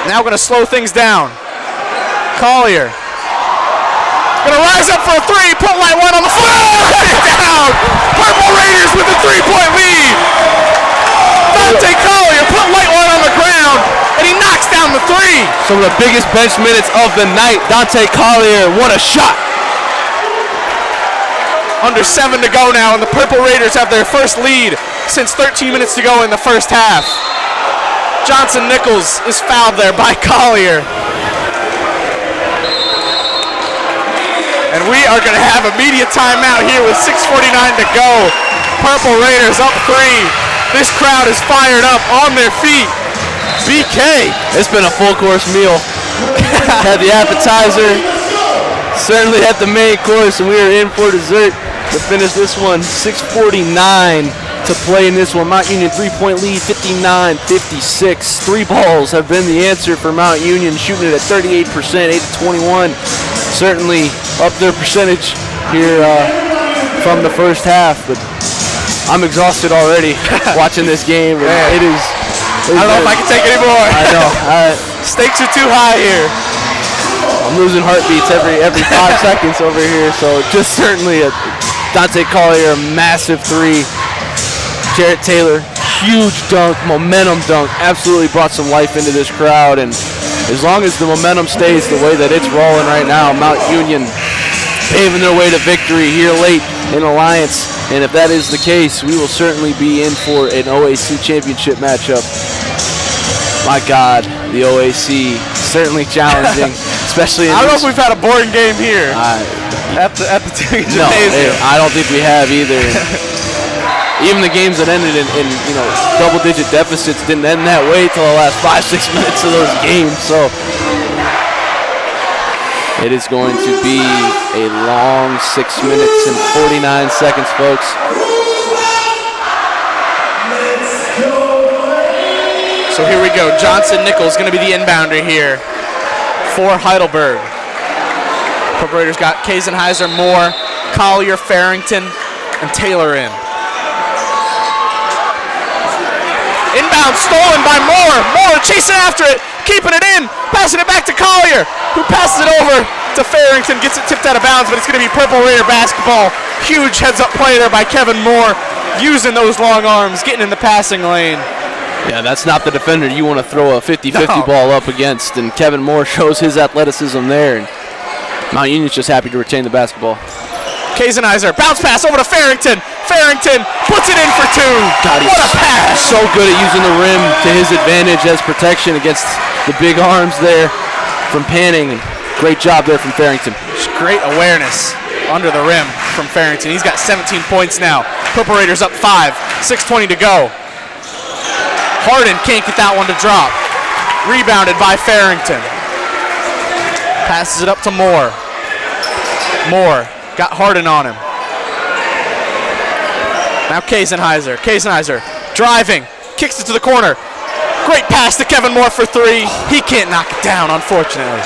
Now going to slow things down. Collier Gonna rise up for a three, put light one on the floor, put it down! Purple Raiders with a 3-point lead! Dante Collier put light one on the ground, and he knocks down the three! Some of the biggest bench minutes of the night. Dante Collier, what a shot! Under 7 to go now, and the Purple Raiders have their first lead since 13 minutes to go in the first half. Johnson Nichols is fouled there by Collier. And we are going to have a media timeout here with 6:49 to go. Purple Raiders up 3. This crowd is fired up on their feet. BK. It's been a full course meal. Had the appetizer, certainly had the main course, and we are in for dessert to finish this one. 6:49 to play in this one. Mount Union 3-point lead, 59-56. 3 balls have been the answer for Mount Union, shooting it at 38%, 8-21. Certainly up their percentage here from the first half, but I'm exhausted already watching this game. It is. I don't know if I can take any more. I know. Stakes are too high here. I'm losing heartbeats every 5 seconds over here. So just certainly a Dante Collier, massive 3. Jarrett Taylor, huge dunk, momentum dunk, absolutely brought some life into this crowd. And as long as the momentum stays the way that it's rolling right now, Mount Union paving their way to victory here late in Alliance. And if that is the case, we will certainly be in for an OAC championship matchup. My God, the OAC, certainly challenging, especially in I don't know if we've had a boring game here at the no, gymnasium. I don't think we have either. Even the games that ended in double-digit deficits didn't end that way till the last 5-6 minutes of those games. So it is going to be a long 6 minutes and 49 seconds, folks. So here we go. Johnson Nichols going to be the inbounder here for Heidelberg. Purple Raiders got Kazenheiser, Moore, Collier, Farrington, and Taylor in. Inbound stolen by Moore. Moore chasing after it, keeping it in, passing it back to Collier, who passes it over to Farrington, gets it tipped out of bounds, but it's going to be Purple Raider basketball. Huge heads-up play there by Kevin Moore, using those long arms, getting in the passing lane. Yeah, that's not the defender you want to throw a 50-50 ball up against, and Kevin Moore shows his athleticism there, and Mount Union's just happy to retain the basketball. Kazenheiser, bounce pass over to Farrington. Farrington puts it in for 2. God, what a pass! So good at using the rim to his advantage as protection against the big arms there from Panning. Great job there from Farrington. Just great awareness under the rim from Farrington. He's got 17 points now. Purple Raiders up 5, 6:20 to go. Harden can't get that one to drop. Rebounded by Farrington. Passes it up to Moore. Moore got Harden on him. Now Kazenheiser. Kazenheiser driving, kicks it to the corner. Great pass to Kevin Moore for 3. He can't knock it down, unfortunately.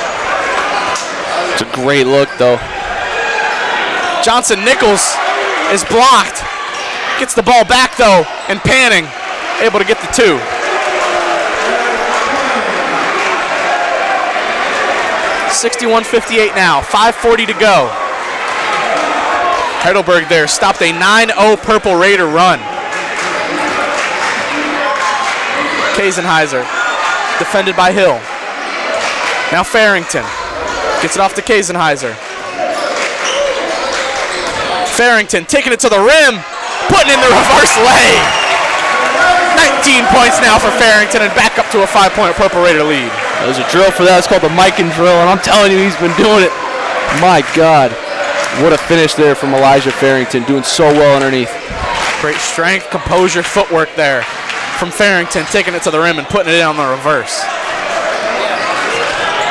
It's a great look, though. Johnson Nichols is blocked. Gets the ball back, though, and Panning able to get the 2. (61-58) now, 5:40 to go. Heidelberg there stopped a 9-0 Purple Raider run. Kazenheiser, defended by Hill. Now Farrington gets it off to Kazenheiser. Farrington taking it to the rim, putting in the reverse lay. 19 points now for Farrington and back up to a 5-point Purple Raider lead. There's a drill for that. It's called the Mikan drill, and I'm telling you, he's been doing it. My God. What a finish there from Elijah Farrington, doing so well underneath. Great strength, composure, footwork there from Farrington, taking it to the rim and putting it in on the reverse.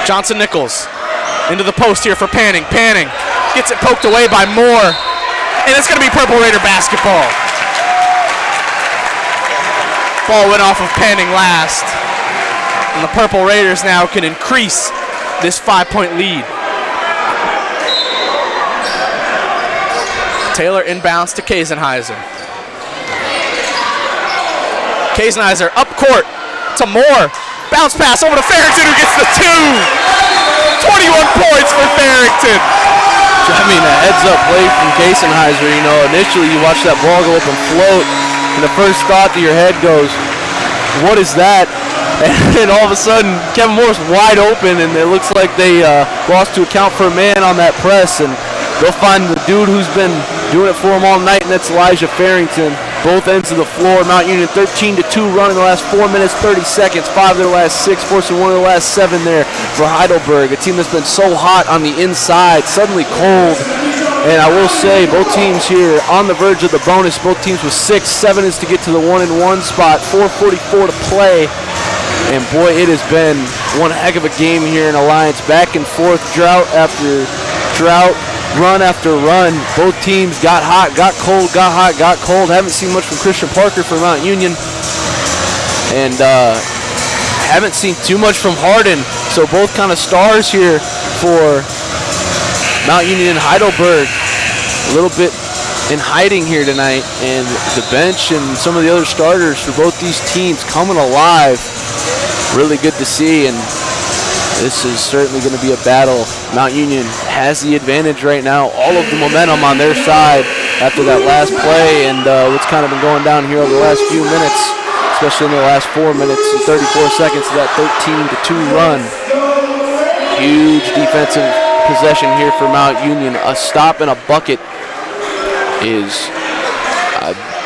Johnson Nichols into the post here for Panning. Panning gets it poked away by Moore, and it's going to be Purple Raider basketball. Ball went off of Panning last, and the Purple Raiders now can increase this 5-point lead. Taylor inbounds to Kazenheiser. Kazenheiser up court to Moore. Bounce pass over to Farrington, who gets the 2. 21 points for Farrington. I mean, a heads-up play from Kasenheiser. You know, initially you watch that ball go up and float, and the first thought to your head goes, what is that? And all of a sudden, Kevin Moore's wide open, and it looks like they lost to account for a man on that press, and they'll find the dude who's been doing it for them all night, and that's Elijah Farrington. Both ends of the floor. Mount Union 13-2 run in the last 4 minutes, 30 seconds, 5 of their last 6, forcing 1 of the last 7 there for Heidelberg, a team that's been so hot on the inside, suddenly cold. And I will say, both teams here on the verge of the bonus, both teams with 6, 7 is to get to the 1-1 spot, 4:44 to play. And boy, it has been one heck of a game here in Alliance, back and forth, drought after drought, run after run. Both teams got hot, got cold, got hot, got cold. Haven't seen much from Christian Parker for Mount Union, and haven't seen too much from Hardin. So both kind of stars here for Mount Union and Heidelberg. A little bit in hiding here tonight, and the bench and some of the other starters for both these teams coming alive. Really good to see, and this is certainly going to be a battle. Mount Union has the advantage right now. All of the momentum on their side after that last play, and what's kind of been going down here over the last few minutes, especially in the last 4 minutes and 34 seconds of that 13-2 run. Huge defensive possession here for Mount Union. A stop and a bucket is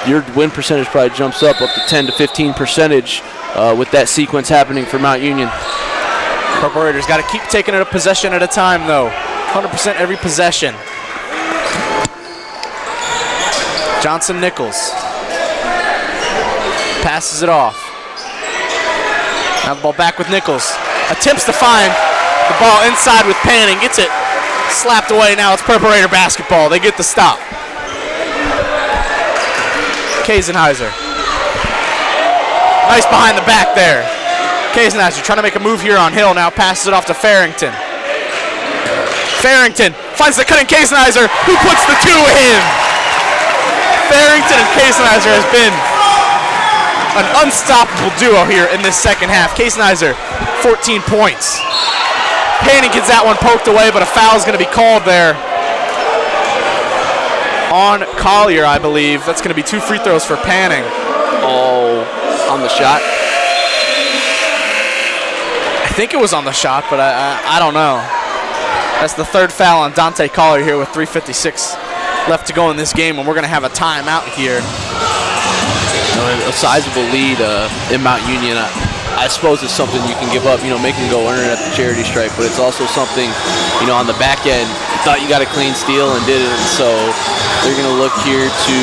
your win percentage probably jumps up to 10 to 15% with that sequence happening for Mount Union. Purple Raiders got to keep taking it a possession at a time, though. 100% every possession. Johnson Nichols passes it off. Now the ball back with Nichols. Attempts to find the ball inside with Panning. Gets it slapped away. Now it's Purple Raider basketball. They get the stop. Kasenheiser. Nice behind the back there. Kasenheiser trying to make a move here on Hill. Now passes it off to Farrington. Farrington finds the cutting Kasenheiser, who puts the 2 in. Farrington and Kasenheiser has been an unstoppable duo here in this second half. Kasenheiser, 14 points. Panning gets that one poked away, but a foul is going to be called there on Collier, I believe. That's going to be 2 free throws for Panning. Oh, on the shot? I think it was on the shot, but I don't know. That's the 3rd foul on Dante Collier here with 3:56 left to go in this game, and we're going to have a timeout here. A sizable lead in Mount Union. I suppose it's something you can give up, making go earn it at the charity stripe, but it's also something, on the back end, you thought you got a clean steal and didn't, and so they're going to look here to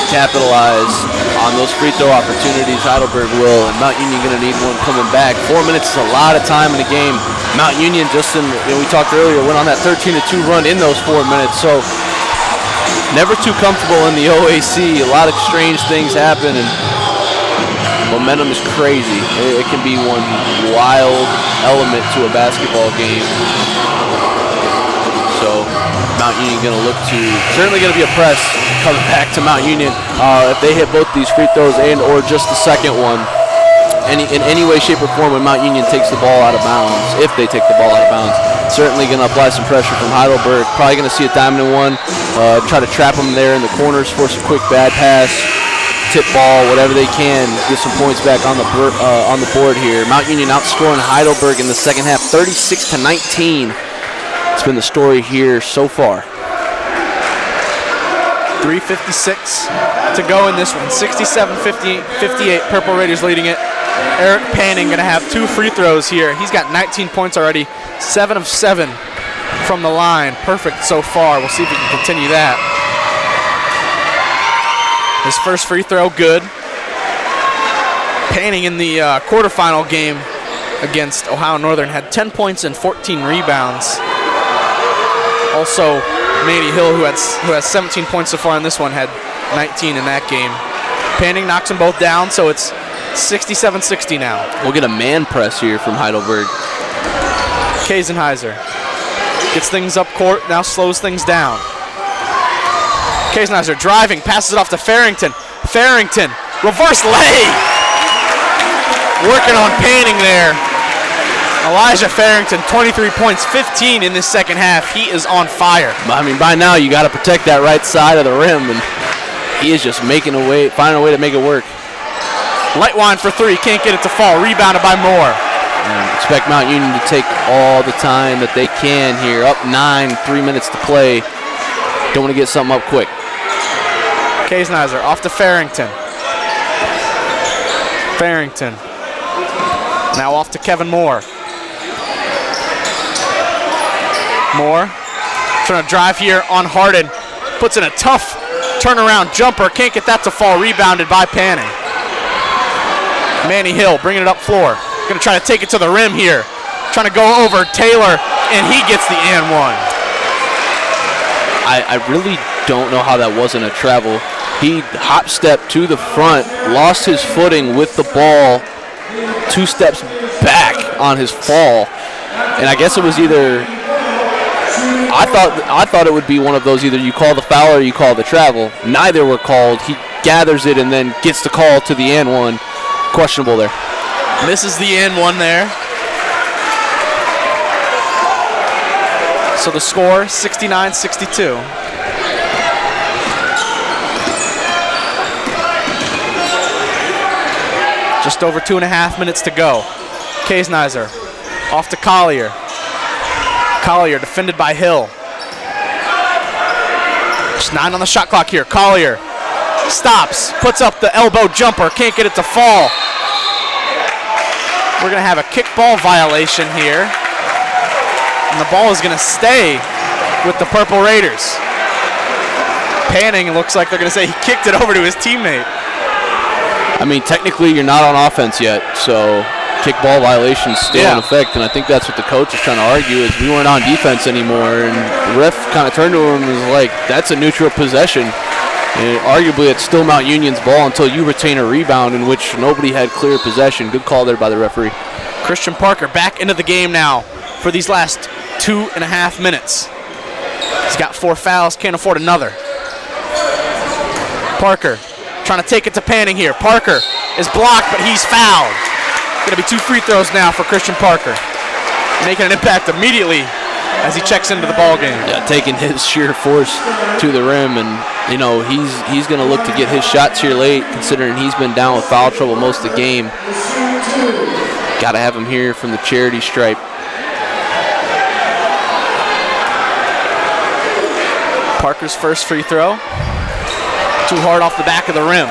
capitalize on those free throw opportunities. Heidelberg will, and Mount Union going to need one coming back. 4 minutes is a lot of time in the game. Mount Union, we talked earlier, went on that 13-2 run in those 4 minutes, so never too comfortable in the OAC. A lot of strange things happen, and momentum is crazy. It can be one wild element to a basketball game. So Mount Union going to look to, certainly going to be a press coming back to Mount Union. If they hit both these free throws and or just the second one, in any way, shape, or form when Mount Union takes the ball out of bounds, if they take the ball out of bounds, certainly going to apply some pressure from Heidelberg. Probably going to see a diamond and one, try to trap them there in the corners, force a quick bad pass, tip ball, whatever they can, get some points back on the board here. Mount Union outscoring Heidelberg in the second half, 36-19. It's been the story here so far. 3:56 to go in this one. 67-58, Purple Raiders leading it. Eric Panning going to have 2 free throws here. He's got 19 points already, 7 of 7 from the line. Perfect so far. We'll see if he can continue that. His first free throw, good. Panning in the quarterfinal game against Ohio Northern had 10 points and 14 rebounds. Also, Manny Hill, who has 17 points so far in this one, had 19 in that game. Panning knocks them both down, so it's 67-60 now. We'll get a man press here from Heidelberg. Kasenheiser gets things up court, now slows things down. Kasenheiser driving, passes it off to Farrington. Farrington, reverse lay. Working on Panning there. Elijah Farrington, 23 points, 15 in this second half. He is on fire. I mean, by now you got to protect that right side of the rim, and he is just finding a way to make it work. Lightwine for three, can't get it to fall. Rebounded by Moore. And expect Mount Union to take all the time that they can here. Up 9, 3 minutes to play. Don't want to get something up quick. Kaysnizer off to Farrington. Farrington. Now off to Kevin Moore. Moore trying to drive here on Harden. Puts in a tough turnaround jumper. Can't get that to fall. Rebounded by Panning. Manny Hill bringing it up floor. Going to try to take it to the rim here. Trying to go over Taylor, and he gets the and one. I really don't know how that wasn't a travel. He hop stepped to the front, lost his footing with the ball, 2 steps back on his fall, and I guess it was either. I thought it would be one of those, either you call the foul or you call the travel. Neither were called. He gathers it and then gets the call to the and one. Questionable there. Misses the and one there. So the score, 69-62. Just over 2.5 minutes to go. Kaysnizer off to Collier. Collier defended by Hill. Just 9 on the shot clock here. Collier stops, puts up the elbow jumper, can't get it to fall. We're going to have a kickball violation here. And the ball is going to stay with the Purple Raiders. Panning, looks like they're going to say he kicked it over to his teammate. I mean, technically you're not on offense yet, so kickball violations still in effect, and I think that's what the coach is trying to argue, is we weren't on defense anymore, and the ref kind of turned to him and was like, that's a neutral possession. And arguably it's still Mount Union's ball until you retain a rebound in which nobody had clear possession. Good call there by the referee. Christian Parker back into the game now for these last 2.5 minutes. He's got 4 fouls, can't afford another. Parker trying to take it to Panning here. Parker is blocked, but he's fouled. Going to be 2 free throws now for Christian Parker. Making an impact immediately as he checks into the ball game. Yeah, taking his sheer force to the rim, and you know he's going to look to get his shots here late, considering he's been down with foul trouble most of the game. Got to have him here from the charity stripe. Parker's first free throw. Too hard off the back of the rim.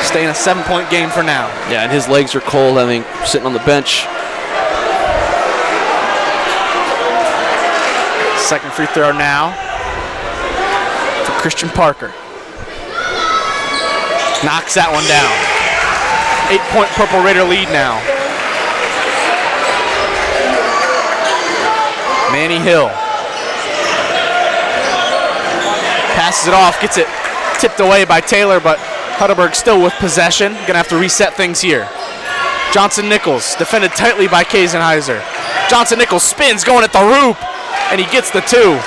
Staying a 7-point game for now. Yeah, and his legs are cold, I think, sitting on the bench. Second free throw now for Christian Parker. Knocks that one down. 8-point Purple Raider lead now. Manny Hill. Passes it off, gets it tipped away by Taylor, but Heidelberg still with possession. Gonna have to reset things here. Johnson Nichols defended tightly by Kaysnizer. Johnson Nichols spins, going at the hoop, and he gets the 2.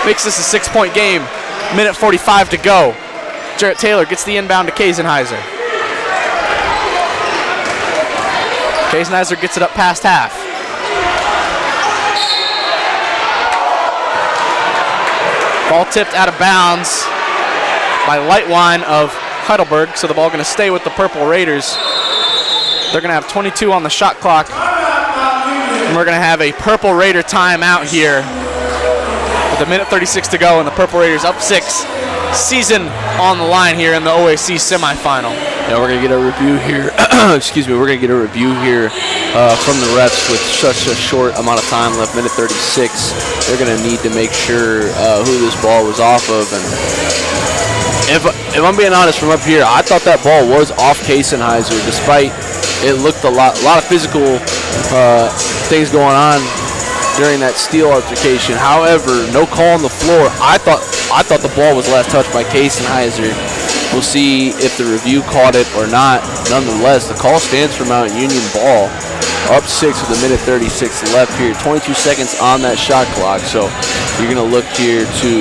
Makes this a 6-point game. Minute 45 to go. Jarrett Taylor gets the inbound to Kaysnizer. Kaysnizer gets it up past half. Ball tipped out of bounds by Lightwine of Heidelberg, so the ball going to stay with the Purple Raiders. They're going to have 22 on the shot clock, and we're going to have a Purple Raider timeout here with 1:36 to go, and the Purple Raiders up 6. Season on the line here in the OAC semifinal. Yeah, we're going to get a review here. Excuse me, we're going to get a review here from the refs with such a short amount of time left, 1:36. They're going to need to make sure who this ball was off of. And if I'm being honest, from up here, I thought that ball was off Kaysnizer, despite it looked a lot of physical things going on during that steal altercation. However, no call on the floor. I thought the ball was last touched by Kaysnizer. We'll see if the review caught it or not. Nonetheless, the call stands for Mount Union ball. Up 6 with 1:36 left here. 22 seconds on that shot clock. So you're going to look here to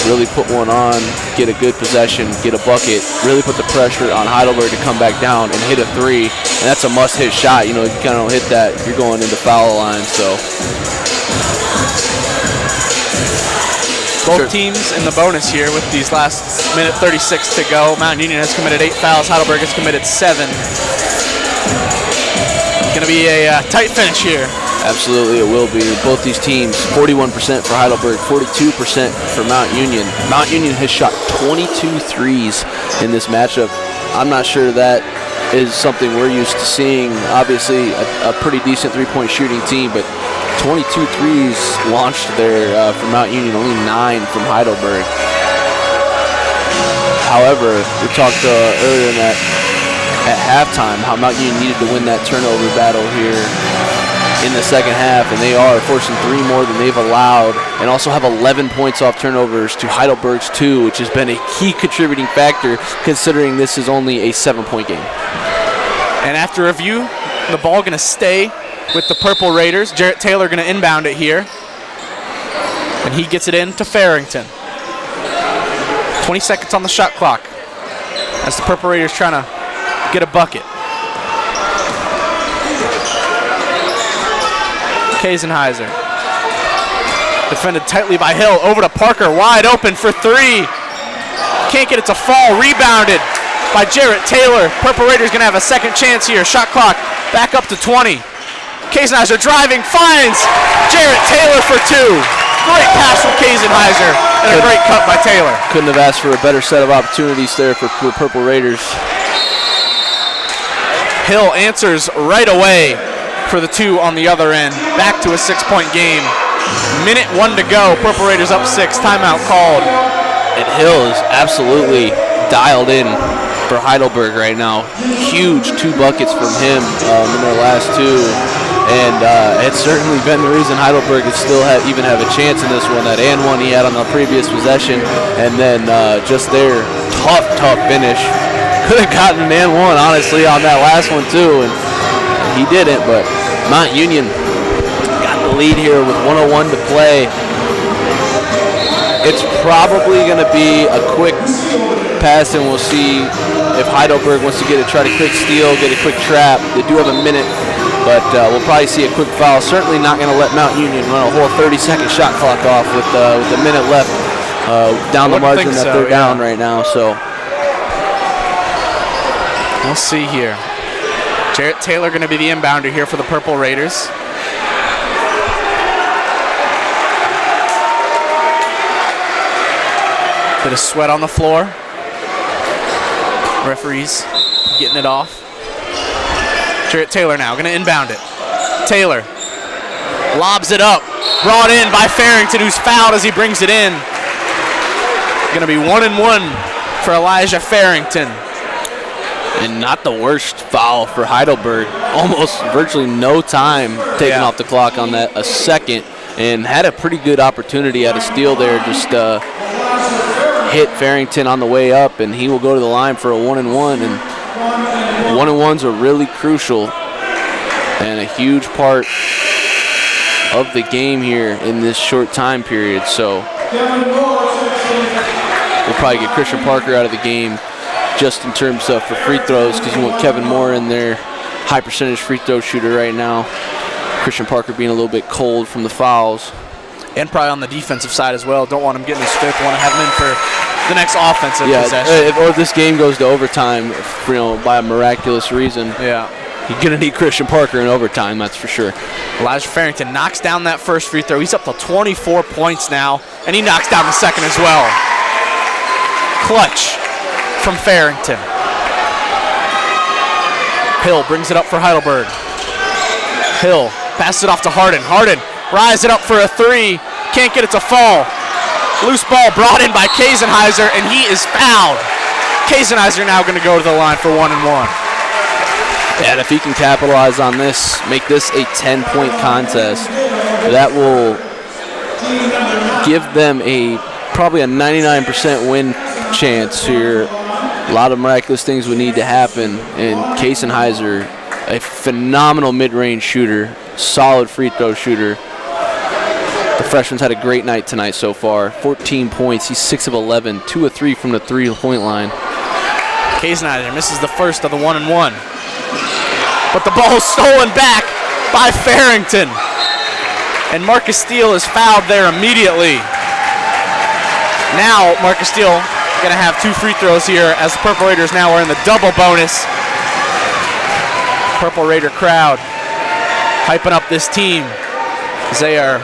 really put one on, get a good possession, get a bucket, really put the pressure on Heidelberg to come back down and hit a three. And that's a must-hit shot. You know, if you kind of don't hit that, you're going into foul line. So both teams in the bonus here with these last minute 36 to go. Mount Union has committed 8 fouls. Heidelberg has committed 7. Going to be a tight finish here. Absolutely, it will be. Both these teams, 41% for Heidelberg, 42% for Mount Union. Mount Union has shot 22 threes in this matchup. I'm not sure that is something we're used to seeing. Obviously, a pretty decent three-point shooting team, but 22 threes launched there for Mount Union, only 9 from Heidelberg. However, we talked earlier in that at halftime how Mount Union needed to win that turnover battle here in the second half, and they are forcing 3 more than they've allowed, and also have 11 points off turnovers to Heidelberg's 2, which has been a key contributing factor considering this is only a 7-point game. And after review, the ball going to stay with the Purple Raiders. Jarrett Taylor going to inbound it here, and he gets it in to Farrington. 20 seconds on the shot clock as the Purple Raiders trying to get a bucket. Kaisenheiser defended tightly by Hill, over to Parker, wide open for 3. Can't get it to fall, rebounded by Jarrett Taylor. Purple Raiders gonna have a second chance here. Shot clock back up to 20. Kaisenheiser driving, finds Jarrett Taylor for 2. Great pass from Kaisenheiser and a great cut by Taylor. Couldn't have asked for a better set of opportunities there for the Purple Raiders. Hill answers right away for the 2 on the other end. Back to a 6-point game. Minute 1 to go. Purple Raiders up 6. Timeout called. And Hill is absolutely dialed in for Heidelberg right now. Huge 2 buckets from him in their last 2. And it's certainly been the reason Heidelberg is still even have a chance in this one. That and one he had on the previous possession. And then just there, tough finish. Could have gotten an and one, honestly, on that last one too. And he didn't, but Mount Union got the lead here with 1:01 to play. It's probably going to be a quick pass, and we'll see if Heidelberg wants to try to quick steal, get a quick trap. They do have a minute, but we'll probably see a quick foul. Certainly not going to let Mount Union run a whole 30-second shot clock off with a minute left down the margin that they're down right now. So we'll see here. Jarrett Taylor going to be the inbounder here for the Purple Raiders. Bit of sweat on the floor. Referees getting it off. Jarrett Taylor now going to inbound it. Taylor lobs it up. Brought in by Farrington, who's fouled as he brings it in. Going to be 1-1 for Elijah Farrington. And not the worst foul for Heidelberg. Almost virtually no time taken off the clock on that, a second, and had a pretty good opportunity at a steal there. Just hit Farrington on the way up, and he will go to the line for a 1-1. And 1-1s are really crucial and a huge part of the game here in this short time period. So we'll probably get Christian Parker out of the game just in terms of for free throws, because you want Kevin Moore in there, high percentage free throw shooter right now. Christian Parker being a little bit cold from the fouls. And probably on the defensive side as well. Don't want him getting his fifth. Want to have him in for the next offensive possession. Or if this game goes to overtime, by a miraculous reason. Yeah. You're going to need Christian Parker in overtime, that's for sure. Elijah Farrington knocks down that first free throw. He's up to 24 points now, and he knocks down the second as well. Clutch from Farrington. Hill brings it up for Heidelberg. Hill passes it off to Harden. Harden rise it up for a 3. Can't get it to fall. Loose ball brought in by Kaisenheiser, and he is fouled. Kaisenheiser now going to go to the line for 1-1. And if he can capitalize on this, make this a 10-point contest, that will give them probably a 99% win chance here. A lot of miraculous things would need to happen. And Kaisenheiser, a phenomenal mid-range shooter, solid free throw shooter. The freshman's had a great night tonight so far. 14 points. He's 6 of 11, 2 of 3 from the 3-point line. Kaisenheiser misses the first of the 1-and-1. But the ball is stolen back by Farrington. And Marcus Steele is fouled there immediately. Now Marcus Steele going to have 2 free throws here as the Purple Raiders now are in the double bonus. Purple Raider crowd hyping up this team as they are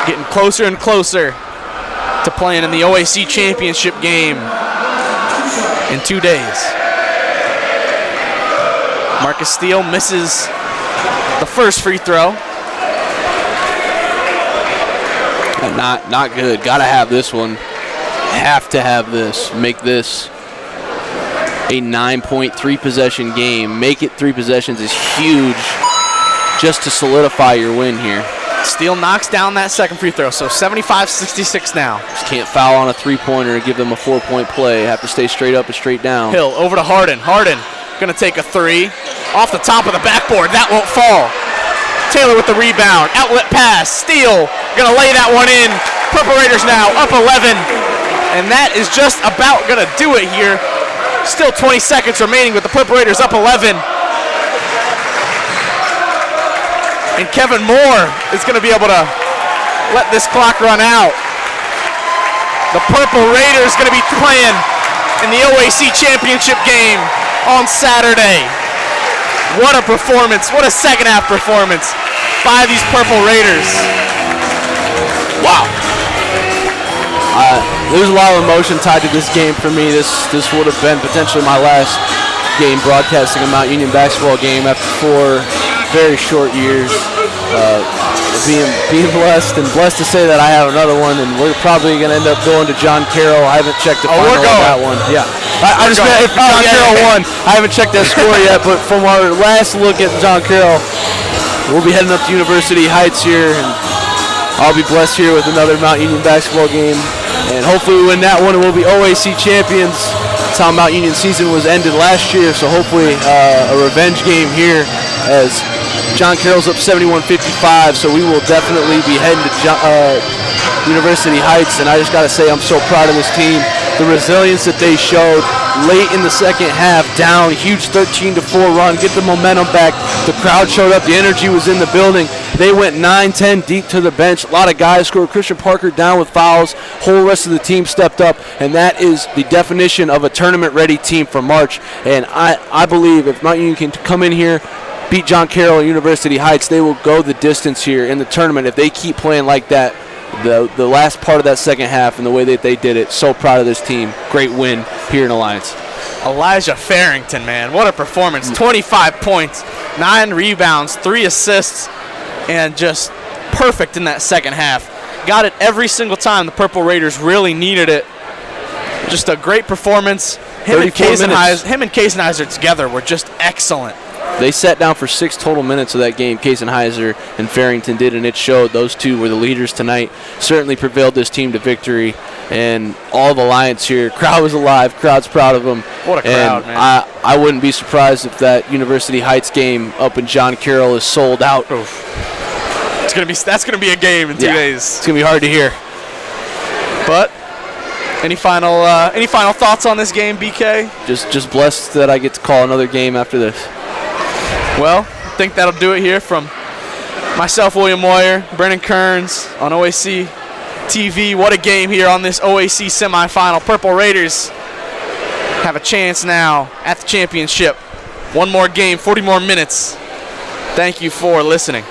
getting closer and closer to playing in the OAC championship game in 2 days. Marcus Steele misses the first free throw. Not good. Gotta have this one. Have to have this. Make this a 9.3 possession game. Make it 3 possessions is huge just to solidify your win here. Steele knocks down that second free throw, so 75-66 now. Just can't foul on a 3-pointer and give them a 4-point play. Have to stay straight up and straight down. Hill over to Harden. Harden gonna take a 3 off the top of the backboard. That won't fall. Taylor with the rebound. Outlet pass. Steele gonna lay that one in. Purple Raiders now up 11. And that is just about gonna do it here. Still 20 seconds remaining with the Purple Raiders up 11. And Kevin Moore is gonna be able to let this clock run out. The Purple Raiders gonna be playing in the OAC championship game on Saturday. What a performance, what a second half performance by these Purple Raiders. Wow. There's a lot of emotion tied to this game for me. This would have been potentially my last game broadcasting a Mount Union basketball game after 4 very short years. Being blessed to say that I have another one, and we're probably going to end up going to John Carroll. I haven't checked the final on that one. Yeah. I just meant if John Carroll won. I haven't checked that score yet, but from our last look at John Carroll, we'll be heading up to University Heights here, and I'll be blessed here with another Mount Union basketball game. And hopefully we win that one, and we'll be OAC champions. That's how Mount Union season was ended last year, so hopefully a revenge game here as John Carroll's up 71-55, so we will definitely be heading to University Heights, and I just got to say I'm so proud of this team. The resilience that they showed late in the second half, down, huge 13-4 run, get the momentum back. The crowd showed up, the energy was in the building. They went 9-10 deep to the bench. A lot of guys scored. Christian Parker down with fouls. Whole rest of the team stepped up, and that is the definition of a tournament-ready team for March. And I believe if Mount Union can come in here, beat John Carroll at University Heights, they will go the distance here in the tournament if they keep playing like that. The last part of that second half and the way that they did it, so proud of this team. Great win here in Alliance. Elijah Farrington, man, what a performance. 25 points, 9 rebounds, 3 assists, and just perfect in that second half. Got it every single time the Purple Raiders really needed it. Just a great performance. Him and Kaisenheiser together were just excellent. They sat down for 6 total minutes of that game. Kaisenheiser and Farrington did, and it showed. Those two were the leaders tonight. Certainly prevailed this team to victory, and all the Alliance here. Crowd was alive. Crowd's proud of them. What a crowd, man. I wouldn't be surprised if that University Heights game up in John Carroll is sold out. Oof. That's gonna be a game in 2 days. It's gonna be hard to hear. But any final thoughts on this game, BK? Just blessed that I get to call another game after this. Well, I think that'll do it here from myself, William Moyer, Brennan Kearns on OAC TV. What a game here on this OAC semifinal. Purple Raiders have a chance now at the championship. One more game, 40 more minutes. Thank you for listening.